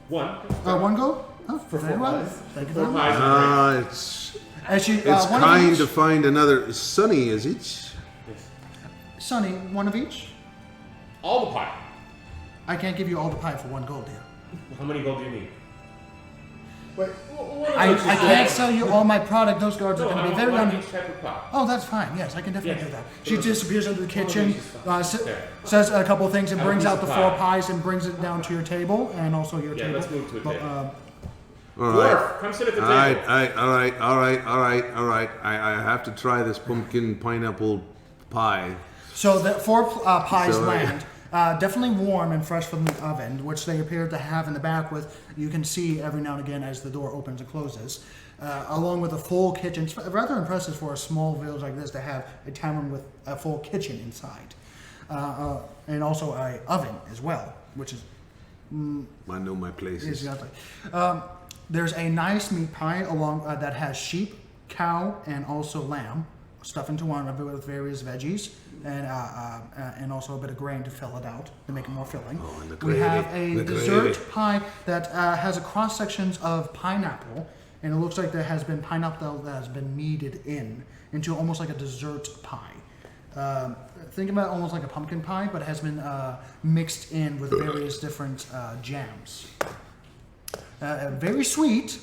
One. 1 gold? Oh, For very 4 well. pies. Thank you Four very much. pies and drink. It's As you, it's one of kind each. to find another. Sunny, is it? Yes. Sonny, one of each. All the pie. I can't give you all the pie for 1 gold, dear. How many gold do you need? I can't sell you all my product. Those guards are No, going I to be want very one each type of pie. Oh, that's fine. Yes, I can definitely Yes. do that. She disappears into the kitchen, Okay. says a couple of things, and Have a brings piece out the of 4 pie. pies and brings it down to your table, and also your Yeah, table. let's move to a But, table. All right. Dwarf, come sit at the All table. right, all right. I have to try this pumpkin pineapple pie. So the 4 pies So, land. Definitely warm and fresh from the oven, which they appear to have in the back. With you can see every now and again as the door opens and closes, along with a full kitchen. It's rather impressive for a small village like this to have a tavern with a full kitchen inside, and also a oven as well, which is I know my places. exactly. There's a nice meat pie along that has sheep, cow, and also lamb stuffed into one with various veggies. And also a bit of grain to fill it out to make it more filling. Oh, and the We gravy, have a the dessert gravy. pie that has a cross sections of pineapple, and it looks like there has been pineapple that has been kneaded into almost like a dessert pie. Think about it almost like a pumpkin pie, but it has been mixed in with various different jams. Very sweet,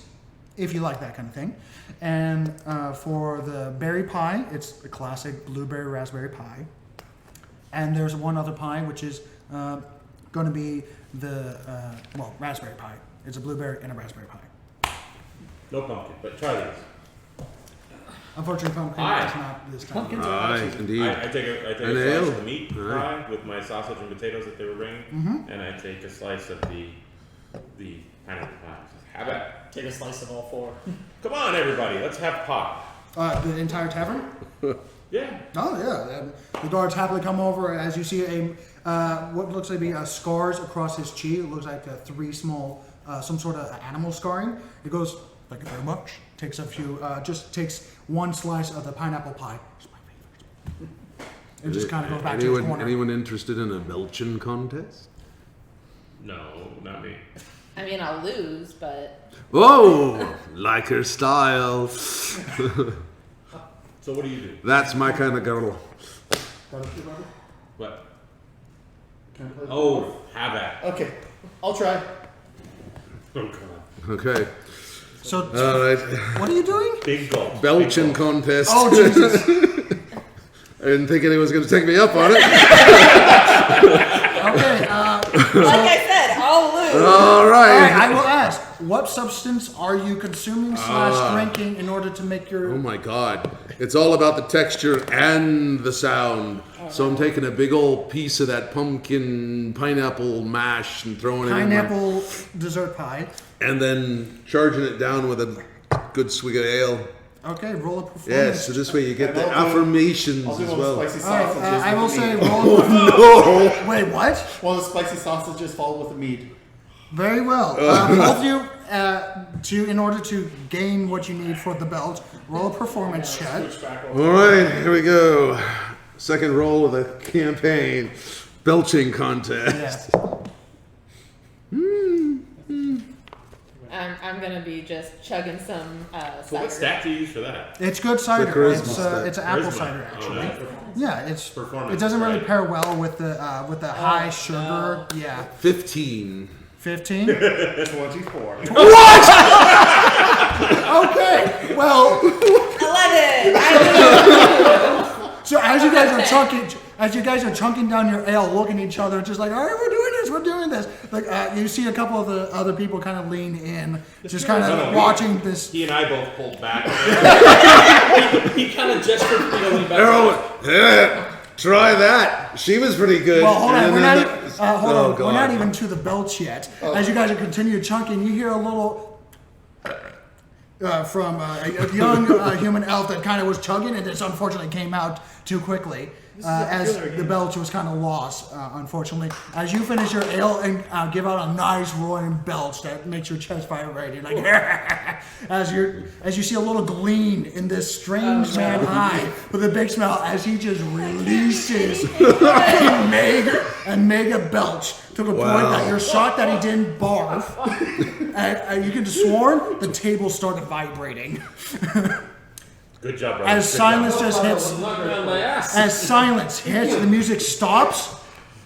if you like that kind of thing. And for the berry pie, it's a classic blueberry raspberry pie. And there's one other pie, which is going to be the raspberry pie It's a blueberry and a raspberry pie. No pumpkin, but try these. Unfortunately, pumpkin Aye. is not this time. Pumpkins are Aye, actually- indeed. I take a An slice ale. of the meat pie with my sausage and potatoes that they were bringing, and I take a slice of the pineapple pie. Have it. Take a slice of all four. Come on, everybody, let's have pie. The entire tavern? Yeah. Oh yeah, the guards happily come over as you see what looks like scars across his cheek. It looks like three small, some sort of animal scarring. He goes, "Thank you very much." Takes a few, just takes one slice of the pineapple pie. It's my favorite. It just kind of goes back to his corner. Anyone interested in a belching contest? No, not me. I mean, I'll lose, but Oh, like her style. So what do you do? That's my kind of girl. Got it, brother? What? Can I play the Oh, board? have at. Okay, I'll try. Oh, God. Okay. So, All right. what are you doing? Big gulp. Belching Big gulp. contest. Oh Jesus! I didn't think anyone was going to take me up on it. Okay. like I said, I'll lose. All All right, right. I will ask, what substance are you consuming / drinking in order to make your... Oh my God. It's all about the texture and the sound. So I'm taking a big old piece of that pumpkin pineapple mash and throwing it in pineapple dessert pie. and then charging it down with a good swig of ale. Okay, roll a performance. Yes, so this way you get And the I'll do- affirmations I'll do as one of the well. spicy All right, sausages. I will with say mead. roll a No! Wait, what? One of the spicy sausages followed with a mead. Very well. Both of you, in order to gain what you need for the belt, roll a performance check. All right, here we go. Second roll of the campaign. Belching contest. Yeah. I'm gonna be just chugging some So cider. what stat do you use for that? It's good cider. charisma It's stat. it's an apple Charisma. cider Oh, actually. that's Yeah, it's Performance, it doesn't really right. pair well with the high sugar. no. Yeah, 15. 15. 24. Okay, well, 11. I so as you guys are chunking down your ale, looking at each other, just like, all right, we're doing this. Like you see a couple of the other people kind of lean in, just kind of watching this. He and I both pulled back. He kind of gestured for me to lean back. Yeah, try that. She was pretty good. Well, hold on, And we're then not, the- hold oh, on, we're not God. even to the belch yet. As you guys are continue chunking, you hear a little from a young human elf that kind of was chugging, and this unfortunately came out too quickly. As the belch was kind of lost, unfortunately. As you finish your ale and give out a nice roaring belch that makes your chest vibrate, you're like, as you see a little gleam in this strange man eye with a big smile as he just releases a mega belch to the point that you're shocked that he didn't barf. And you can sworn the table started vibrating. Good job, brother. As Good silence job. just hits. Knock me on my ass. As silence hits, the music stops.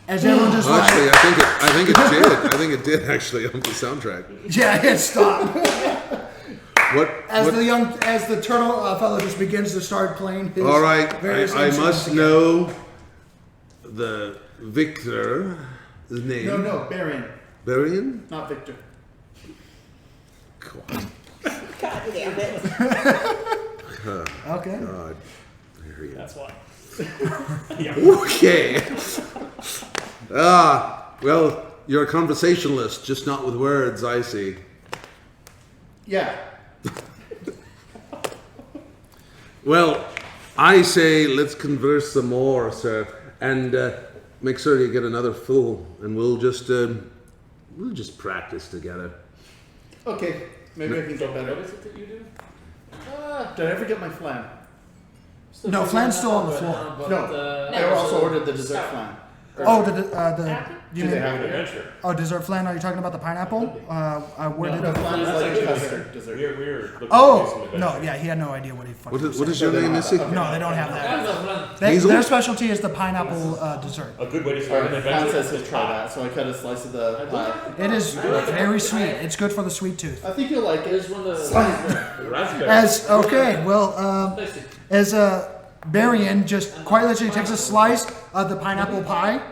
As everyone just Actually, like, I think it did. I think it did actually on the soundtrack. yeah, it stopped. What? As the turtle fellow just begins to start playing his All right, various I instruments must again. know the victor's name. No, Baron, Barian? not Victor. God. God damn it. Okay. God. There he is. That's why. Okay. Well, you're a conversationalist, just not with words, I see. Yeah. Well, I say let's converse some more, sir, and make sure you get another full, and we'll just practice together. Okay, maybe I can get What better. is it that you do? Did I forget my flan? No, flan's still on the floor. No, I also ordered the dessert flan. Oh, you Do they mean, have it? Adventure. dessert flan? Are you talking about the pineapple? Where did No, the flan is That's like like custard dessert. We're looking Oh to do some no, adventure. yeah, he had no idea what he fucking What said. is your name, Missy? No, they don't have that. No. Hazel? Their specialty is the pineapple dessert. A good way to start an Alright, Flan adventure. says he'll try that, so I cut a slice of the pie. It is very sweet. It's good for the sweet tooth. I think you'll like it. There's one of the. Raspberry. As Barian just quite literally takes a slice of the pineapple pie,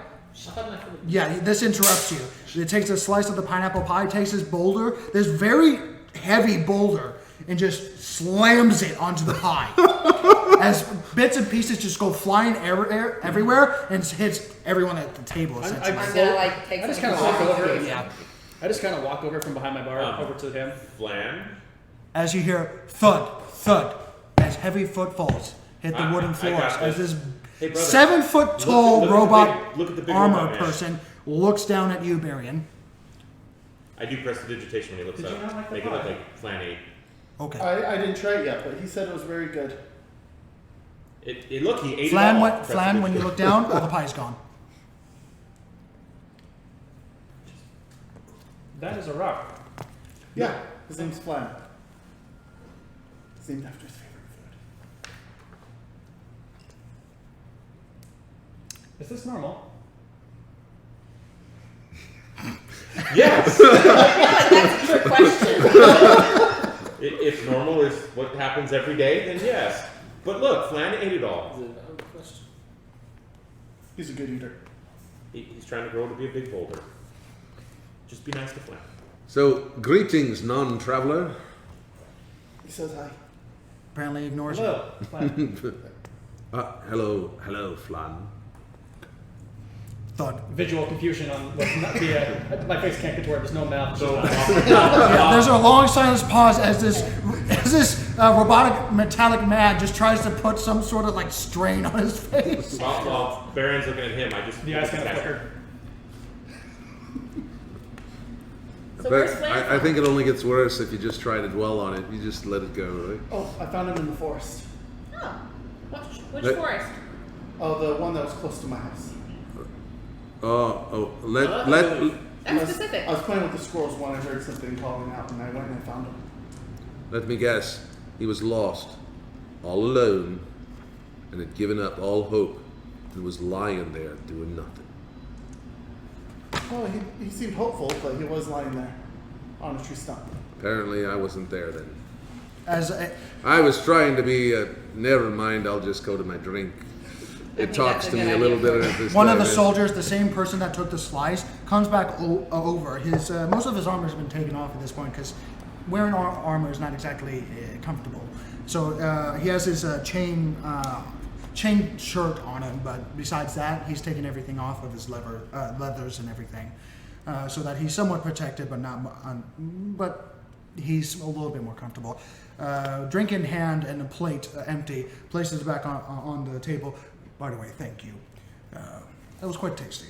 Yeah, this interrupts you. It takes a slice of the pineapple pie, takes this boulder, this very heavy boulder, and just slams it onto the pie. As bits and pieces just go flying everywhere and hits everyone at the table, essentially. I'm gonna like take I just some kind of walk over. Yeah. I just kind of walk over from behind my bar over to him. Flan. As you hear thud, thud, as heavy footfalls hit the wooden I floors, got as this. this Hey, brother. 7 foot tall Look at the robot big armor robot man. person looks down at you, Barian. I do prestidigitation when he looks Did you up. not like the Make it look pie? like Flan ate. Okay. I didn't try it yet, but he said it was very good. Look, he ate it all. Flan, when you look down, all the pie's gone. That is a rock. Yeah, his name's Flan. It's named after his favorite food. Is this normal? Yes. That's a trick question. If normal is what happens every day, then yes. But look, Flan ate it all. He's a good eater. He's trying to grow to be a big boulder. Just be nice to Flan. So, greetings, non-traveler. He says hi. Apparently ignores you. Hello. Flan. Hello, Flan. Thud. Visual confusion on the my face can't get to where there's no mouth. So Yeah, there's a long silence pause as this robotic metallic man just tries to put some sort of like strain on his face. while Baron's looking at him, I just The eyes kind of flicker. So where's Flan I from? think it only gets worse if you just try to dwell on it. You just let it go, right? Oh, I found him in the forest. Oh, which Let- forest? Oh, the one that was close to my house. That's specific. I was playing with the squirrels when I heard something calling out, and I went and I found him. Let me guess. He was lost, all alone, and had given up all hope, and was lying there doing nothing. Oh, he seemed hopeful, but he was lying there on a tree stump. Apparently, I wasn't there then. As I was trying to be. Never mind. I'll just go to my drink. It think talks that's a to me good a little idea. bit at this one of time, the eh? soldiers, the same person that took the slice, comes back over. His most of his armor has been taken off at this point because wearing armor is not exactly comfortable. So he has his chain shirt on him, but besides that, he's taken everything off of his leathers and everything, so that he's somewhat protected, but not. But he's a little bit more comfortable. Drink in hand and a plate empty, places it back on the table. By the way, thank you. That was quite tasty.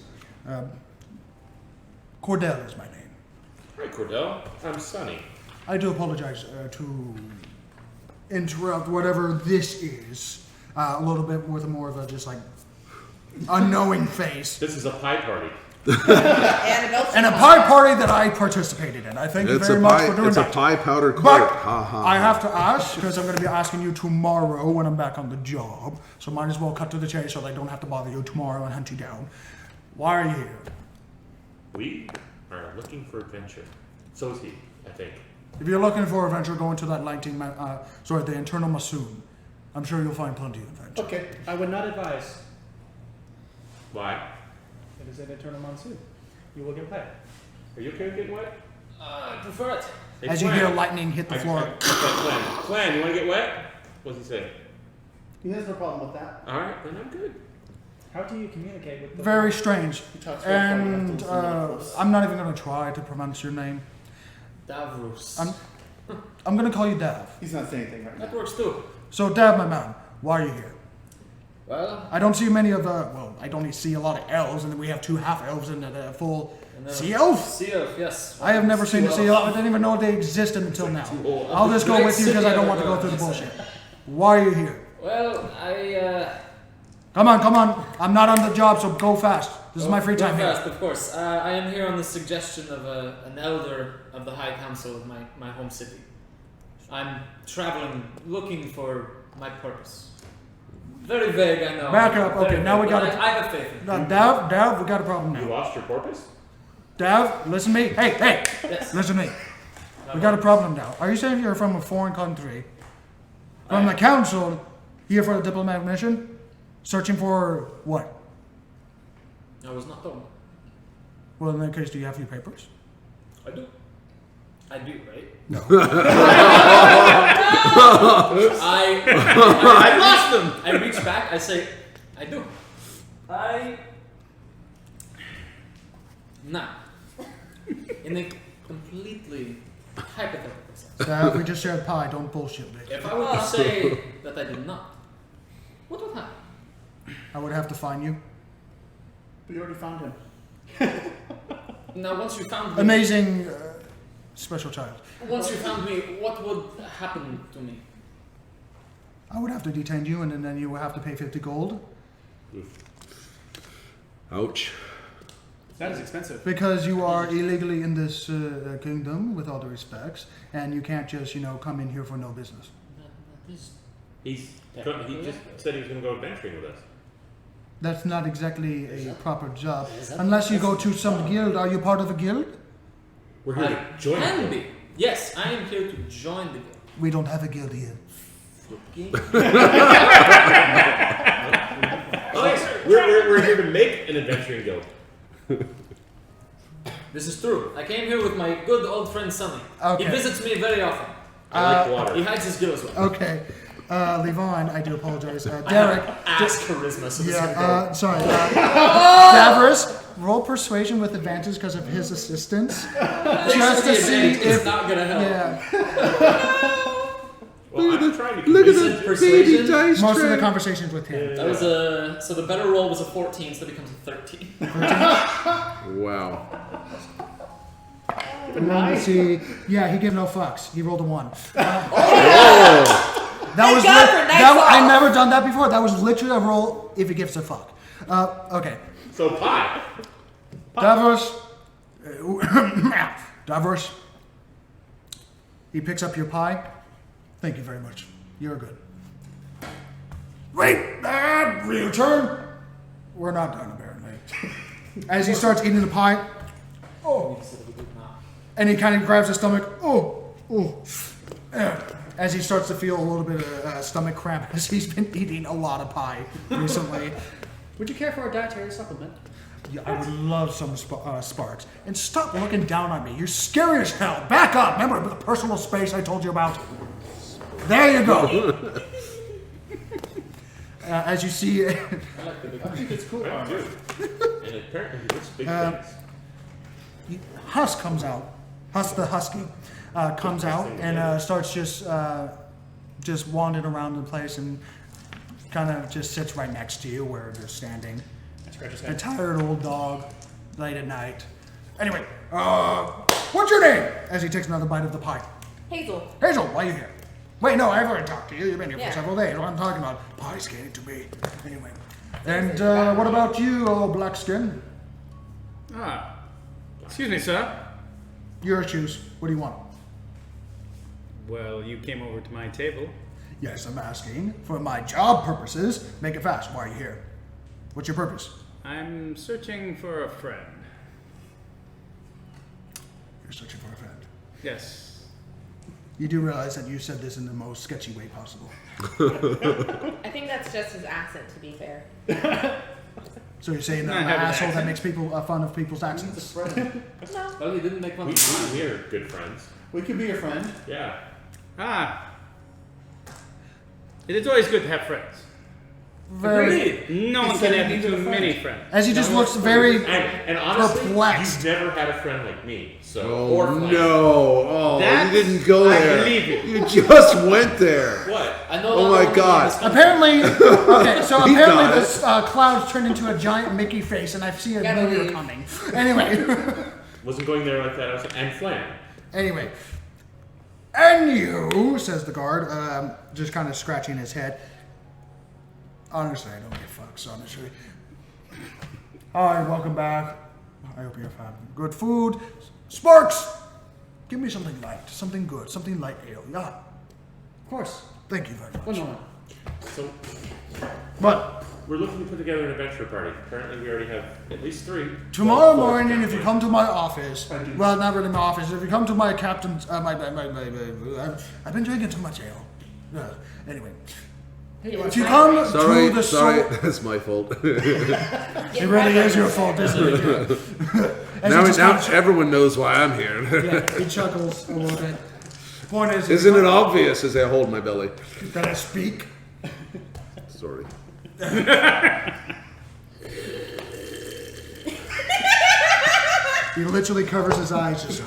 Cordell is my name. Hi, Cordell. I'm Sonny. I do apologize to interrupt whatever this is. A little bit with more of a just like unknowing face. This is a pie party. And a pie party that I participated in. I thank you very much for doing It's a that. pie powder court. But Ha ha. I have to ask, because I'm going to be asking you tomorrow when I'm back on the job, so might as well cut to the chase so they don't have to bother you tomorrow and hunt you down. Why are you here? We are looking for adventure. So is he, I think. If you're looking for adventure, go into that the internal Masoon. I'm sure you'll find plenty of adventure. Okay. I would not advise. Why? It is an eternal monsoon. You will get wet. Are you okay with getting wet? I prefer it. Hey, As you Flan. hear lightning hit the floor. Flan, you want to get wet? What's he say? He has no problem with that. All right, then I'm good. How do you communicate with the Very strange. He talks very quietly after And listening to close. I'm not even going to try to pronounce your name. Davrus. I'm going to call you Dav. He's not saying anything right That now. works too. So, Dav, my man, why are you here? Well, I don't see many of I don't see a lot of elves, and then we have 2 half-elves and a full and then sea elf. Sea elf, yes. I have never seen a sea elf. I didn't even know they existed until now. I'll just go with you because I don't want to go through the bullshit. Why are you here? Well, Come on. I'm not on the job, so go fast. This is my free time fast, here. of course. I am here on the suggestion of an elder of the High Council of my home city. I'm traveling, looking for my purpose. Very vague, I know. Back up. Very Okay, now vague, we got but it. I have faith in you. Dav, we got a problem You now. lost your porpoise? Dav, listen to me. Hey, Yes. listen to me. We got a problem now. Are you saying you're from a foreign country? From the council, here for a diplomatic mission? Searching for what? I was not told. Well, in that case, do you have your papers? I do. I do, right? No. I lost them. I reach back. I say, I do. Now, in a completely hypothetical sense, So if we just shared pie, don't bullshit me. if I were to say that I did not, what would happen? I would have to find you. We already found him. Now, once you found me, Amazing special child. once you found me, what would happen to me? I would have to detain you, and then you would have to pay 50 gold. Ouch. That is expensive. Because you are illegally in this kingdom, with all the respects, and you can't just, come in here for no business. That is He just said he was going to go adventuring with us. That's not exactly a proper job. Unless you go to some guild. Are you part of a guild? We're here to join can him. be. Yes, I am here to join the guild. We don't have a guild here. Oh, yes, we're here to make an adventuring guild. This is true. I came here with my good old friend Sonny. Okay. He visits me very often. I like water. He hides his skill as well. Okay. Levon, I do apologize. Derek. Ass charisma. So this is gonna go. Sorry. Davros, roll persuasion with advantage because of his assistance. Just to see It's if. not gonna help. Yeah. Well, I'm trying to Look at convince that persuasion. baby dice Most of the tray. conversations with him. That was a so the better roll was a 14, so that becomes a 13. Wow. And then let's see. Yeah, he gave no fucks. He rolled a 1. That was God for nice I off. never done that before. That was literally a roll if he gives a fuck. Okay. So pie. Davros. Davros. He picks up your pie. Thank you very much. You're good. Wait! Your turn. We're not done, apparently. As he starts eating the pie, and he kind of grabs his stomach. As he starts to feel a little bit of stomach cramp, as he's been eating a lot of pie recently. Would you care for a dietary supplement? Yeah, I would love some sparks. And stop looking down on me. You're scary as hell. Back up. Remember the personal space I told you about? There you go. As you see, I think it's cool. I do. And apparently he looks big things. Husk comes out. Husk the husky comes out and starts just wandering around the place and kind of just sits right next to you where they're standing. A tired old dog, late at night. Anyway, what's your name? As he takes another bite of the pie. Hazel. Hazel, why are you here? Wait, no, I've already talked to you. You've been here Yeah. for several days. What I'm talking about, pie's getting to me. Anyway, and what about you, old black skin? Ah. Excuse me, sir. Your shoes. What do you want? Well, you came over to my table. Yes, I'm asking for my job purposes. Make it fast. Why are you here? What's your purpose? I'm searching for a friend. You're searching for a friend. Yes. You do realize that you said this in the most sketchy way possible. I think that's just his accent, to be fair. So you're saying that I I'm an have an asshole that accent. makes people fun of people's accents? No. Well, he didn't make fun of mine. We are good friends. We could be your friend. Yeah. Ah. It is always good to have friends. Very. No one can have too many friends. As he just looks very. And honestly, Perplexed. you've never had a friend like me. So Oh or friend. no! Oh, That's- you didn't go I there. believe you. You just went there. What? I know. Oh my God. Apparently, okay, so He apparently died. this clouds turned into a giant Mickey face, and I see a Gotta meteor leave. coming. Anyway, Wasn't going there like that. I was, and Flan. anyway. And you, says the guard, just kind of scratching his head. Honestly, I don't give fucks, honestly. Hi, welcome back. I hope you're having good food. Sparks! Give me something light, something good, something light ale. Yeah, Of course. thank you very much. One moment. So But we're looking to put together an adventure party. Currently, we already have at least 3. tomorrow Well, 4 morning, if you currently. come to my office, I do. well, not really my office, if you come to my captain's, I've been drinking too much ale. Anyway, If you come to the Sorry, soul, that's my fault. it really is your fault, isn't it? As now he just everyone knows why I'm here. yeah, he chuckles a little bit. Point is, Isn't it obvious as I hold my belly? that I speak? Sorry. He literally covers his eyes. Just,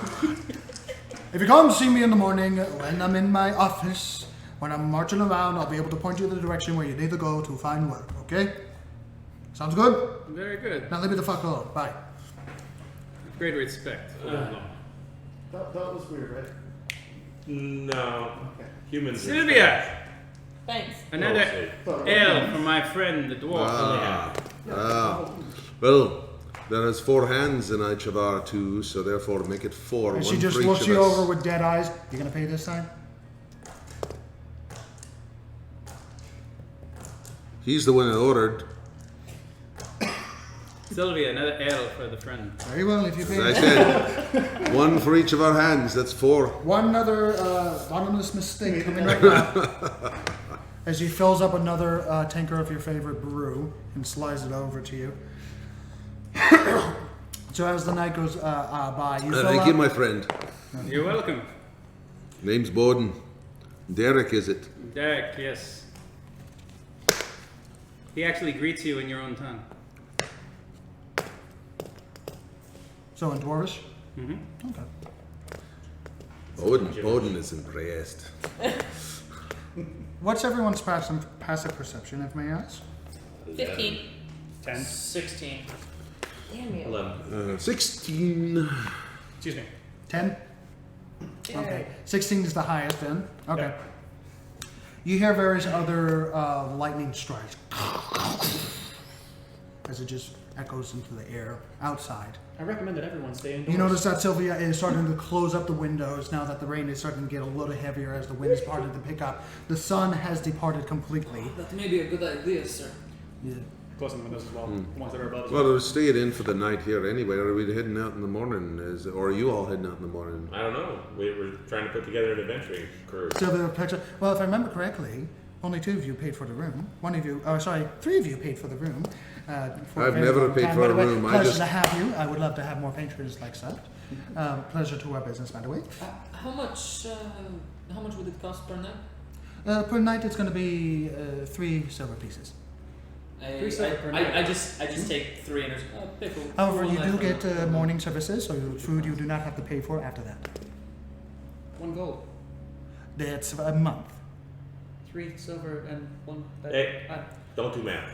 if you come see me in the morning when I'm in my office, when I'm marching around, I'll be able to point you in the direction where you need to go to find work. Okay? Sounds good? Very good. Now leave me the fuck alone. Bye. Great respect. That was weird, right? No. Humans. Sylvia! Thanks. Another So, ale for my friend the dwarf. Well, there is 4 hands in each of our 2, so therefore make it 4. And one she just for each looks of you us. over with dead eyes. You gonna pay this time? He's the one that ordered. Sylvia, another ale for the friend. Very well, if you pay As I this. said, 1 for each of our hands. That's 4. One other anonymous mistake coming right now. As he fills up another tanker of your favorite brew and slides it over to you. So as the night goes by, you fill Thank up. you, my friend. You're welcome. Name's Bowden. Derek, is it? Derek, yes. He actually greets you in your own tongue. So in Dwarvish? Mm-hmm. Okay. Bowden is impressed. What's everyone's passive perception, if may I ask? 15. 10. 16. Damn you. 11. 16. Excuse me. 10? Yeah. Okay. 16 is the highest then. Okay. Yeah. You hear various other lightning strikes as it just echoes into the air outside. I recommend that everyone stay indoors. You notice that Sylvia is starting to close up the windows now that the rain is starting to get a little heavier as the wind is starting to pick up. The sun has departed completely. That may be a good idea, sir. Yeah. Closing the windows as well. The ones that are above. as Well, we're staying in for the night here anyway. Are we heading out in the morning? Or are you all heading out in the morning? I don't know. We were trying to put together an adventuring crew. Sylvia picks up. Well, if I remember correctly, only 2 of you paid for the room. 1 of you, 3 of you paid for the room. For I've very never long paid time. for By a the way, room. I Pleasure just- to have you. I would love to have more patrons like such. Pleasure to our business, by the way. How much would it cost per night? Per night, it's going to be 3 silver pieces. I just take 3 and pay for However, one you night do for get now. morning services, so food you do not have to pay for after that. 1 gold. That's a month. 3 silver and 1. Hey, don't do math.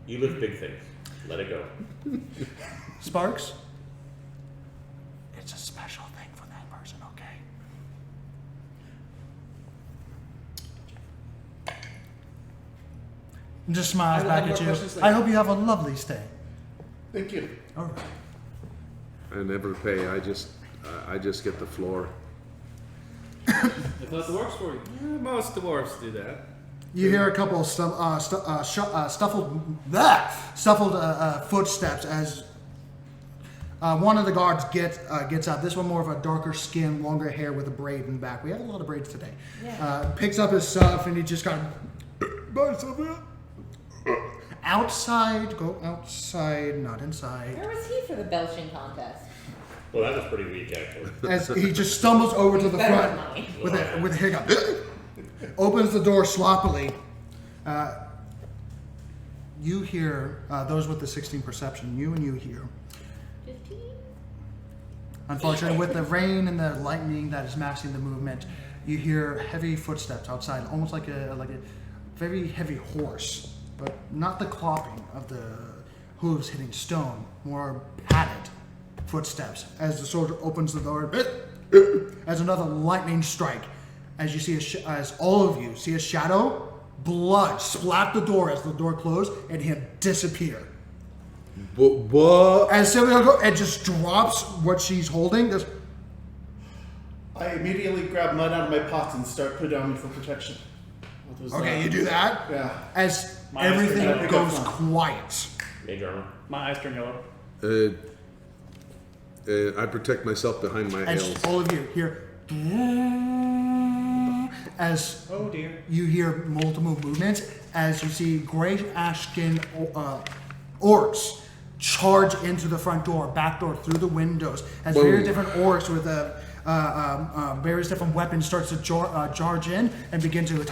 You lift big things. Let it go. Sparks? It's a special thing for that person, okay? And just smiles I will back have at more you. questions later. I hope you have a lovely stay. Thank you. All right. I never pay. I just get the floor. If that works for you. Yeah, most dwarves do that. You hear a couple of stuffled footsteps as one of the guards gets out. This one more of a darker skin, longer hair with a braid in the back. We have a lot of braids today. Yeah. Picks up his stuff and he just got. Bye, Sylvia. Outside, go outside, not inside. Where was he for the belching contest? Well, that was pretty weak, actually. As he just stumbles over to the Better front than mine. with a hiccup. Opens the door sloppily. You hear those with the 16 perception. You hear. 15? Unfortunately, with the rain and the lightning that is masking the movement, you hear heavy footsteps outside, almost like a very heavy horse, but not the clopping of the hooves hitting stone, more padded footsteps as the soldier opens the door. As another lightning strike, as you see, as all of you see a shadow, blood splat the door as the door closed, and him disappear. What? As Sylvia goes, it just drops what she's holding. Just, I immediately grab mud out of my pots and start putting it on me for protection. What was okay, that? you do that. Yeah. As My everything eyes turn goes yellow. quiet. Mage armor. My eyes turn yellow. I protect myself behind my As heels. all of you hear as Oh dear. you hear multiple movements as you see gray ash-skinned orcs charge into the front door, back door, through the windows, as various different orcs with various different weapons starts to charge in and begin to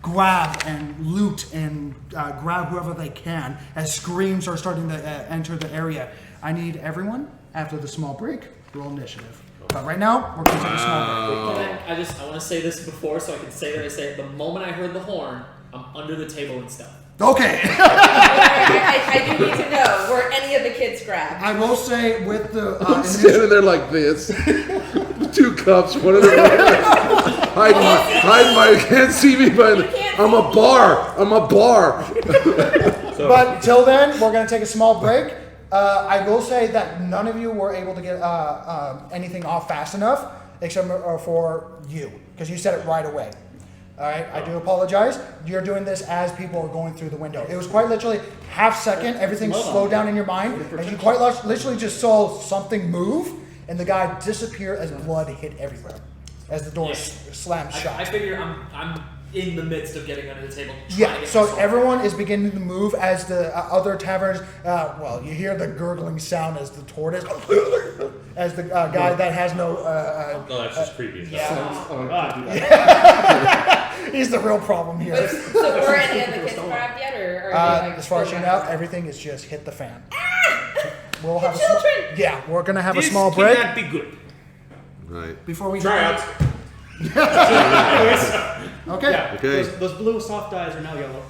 grab and loot and grab whoever they can as screams are starting to enter the area. I need everyone, after the small break, roll initiative. But right now, we're going to take a small break. I want to say this before so I can say that I say it. The moment I heard the horn, I'm under the table and stuff. Okay. I do need to know, were any of the kids grabbed? I will say with the I'm standing there like this. 2 cups, one of them. hiding my, you can't see me, but I'm a bar. But till then, we're going to take a small break. I will say that none of you were able to get anything off fast enough, except for you, because you said it right away. All right, I do apologize. You're doing this as people are going through the window. It was quite literally half second. Everything slowed down in your mind, and you quite literally just saw something move, and the guy disappear as blood hit everywhere, as the door slammed shut. I figure I'm in the midst of getting under the table. Yeah, so everyone is beginning to move as the other taverns, you hear the gurgling sound as the tortoise, as the guy that has no... No, that's just creepy. He's the real problem here. So were any of the kids grabbed yet, or are they like As far as you know, everything is just hit the fan. We'll have children! We're going to have This a small break. cannot be good. Right. Before we Tryouts. Okay. Yeah, Okay. those blue soft eyes are now yellow.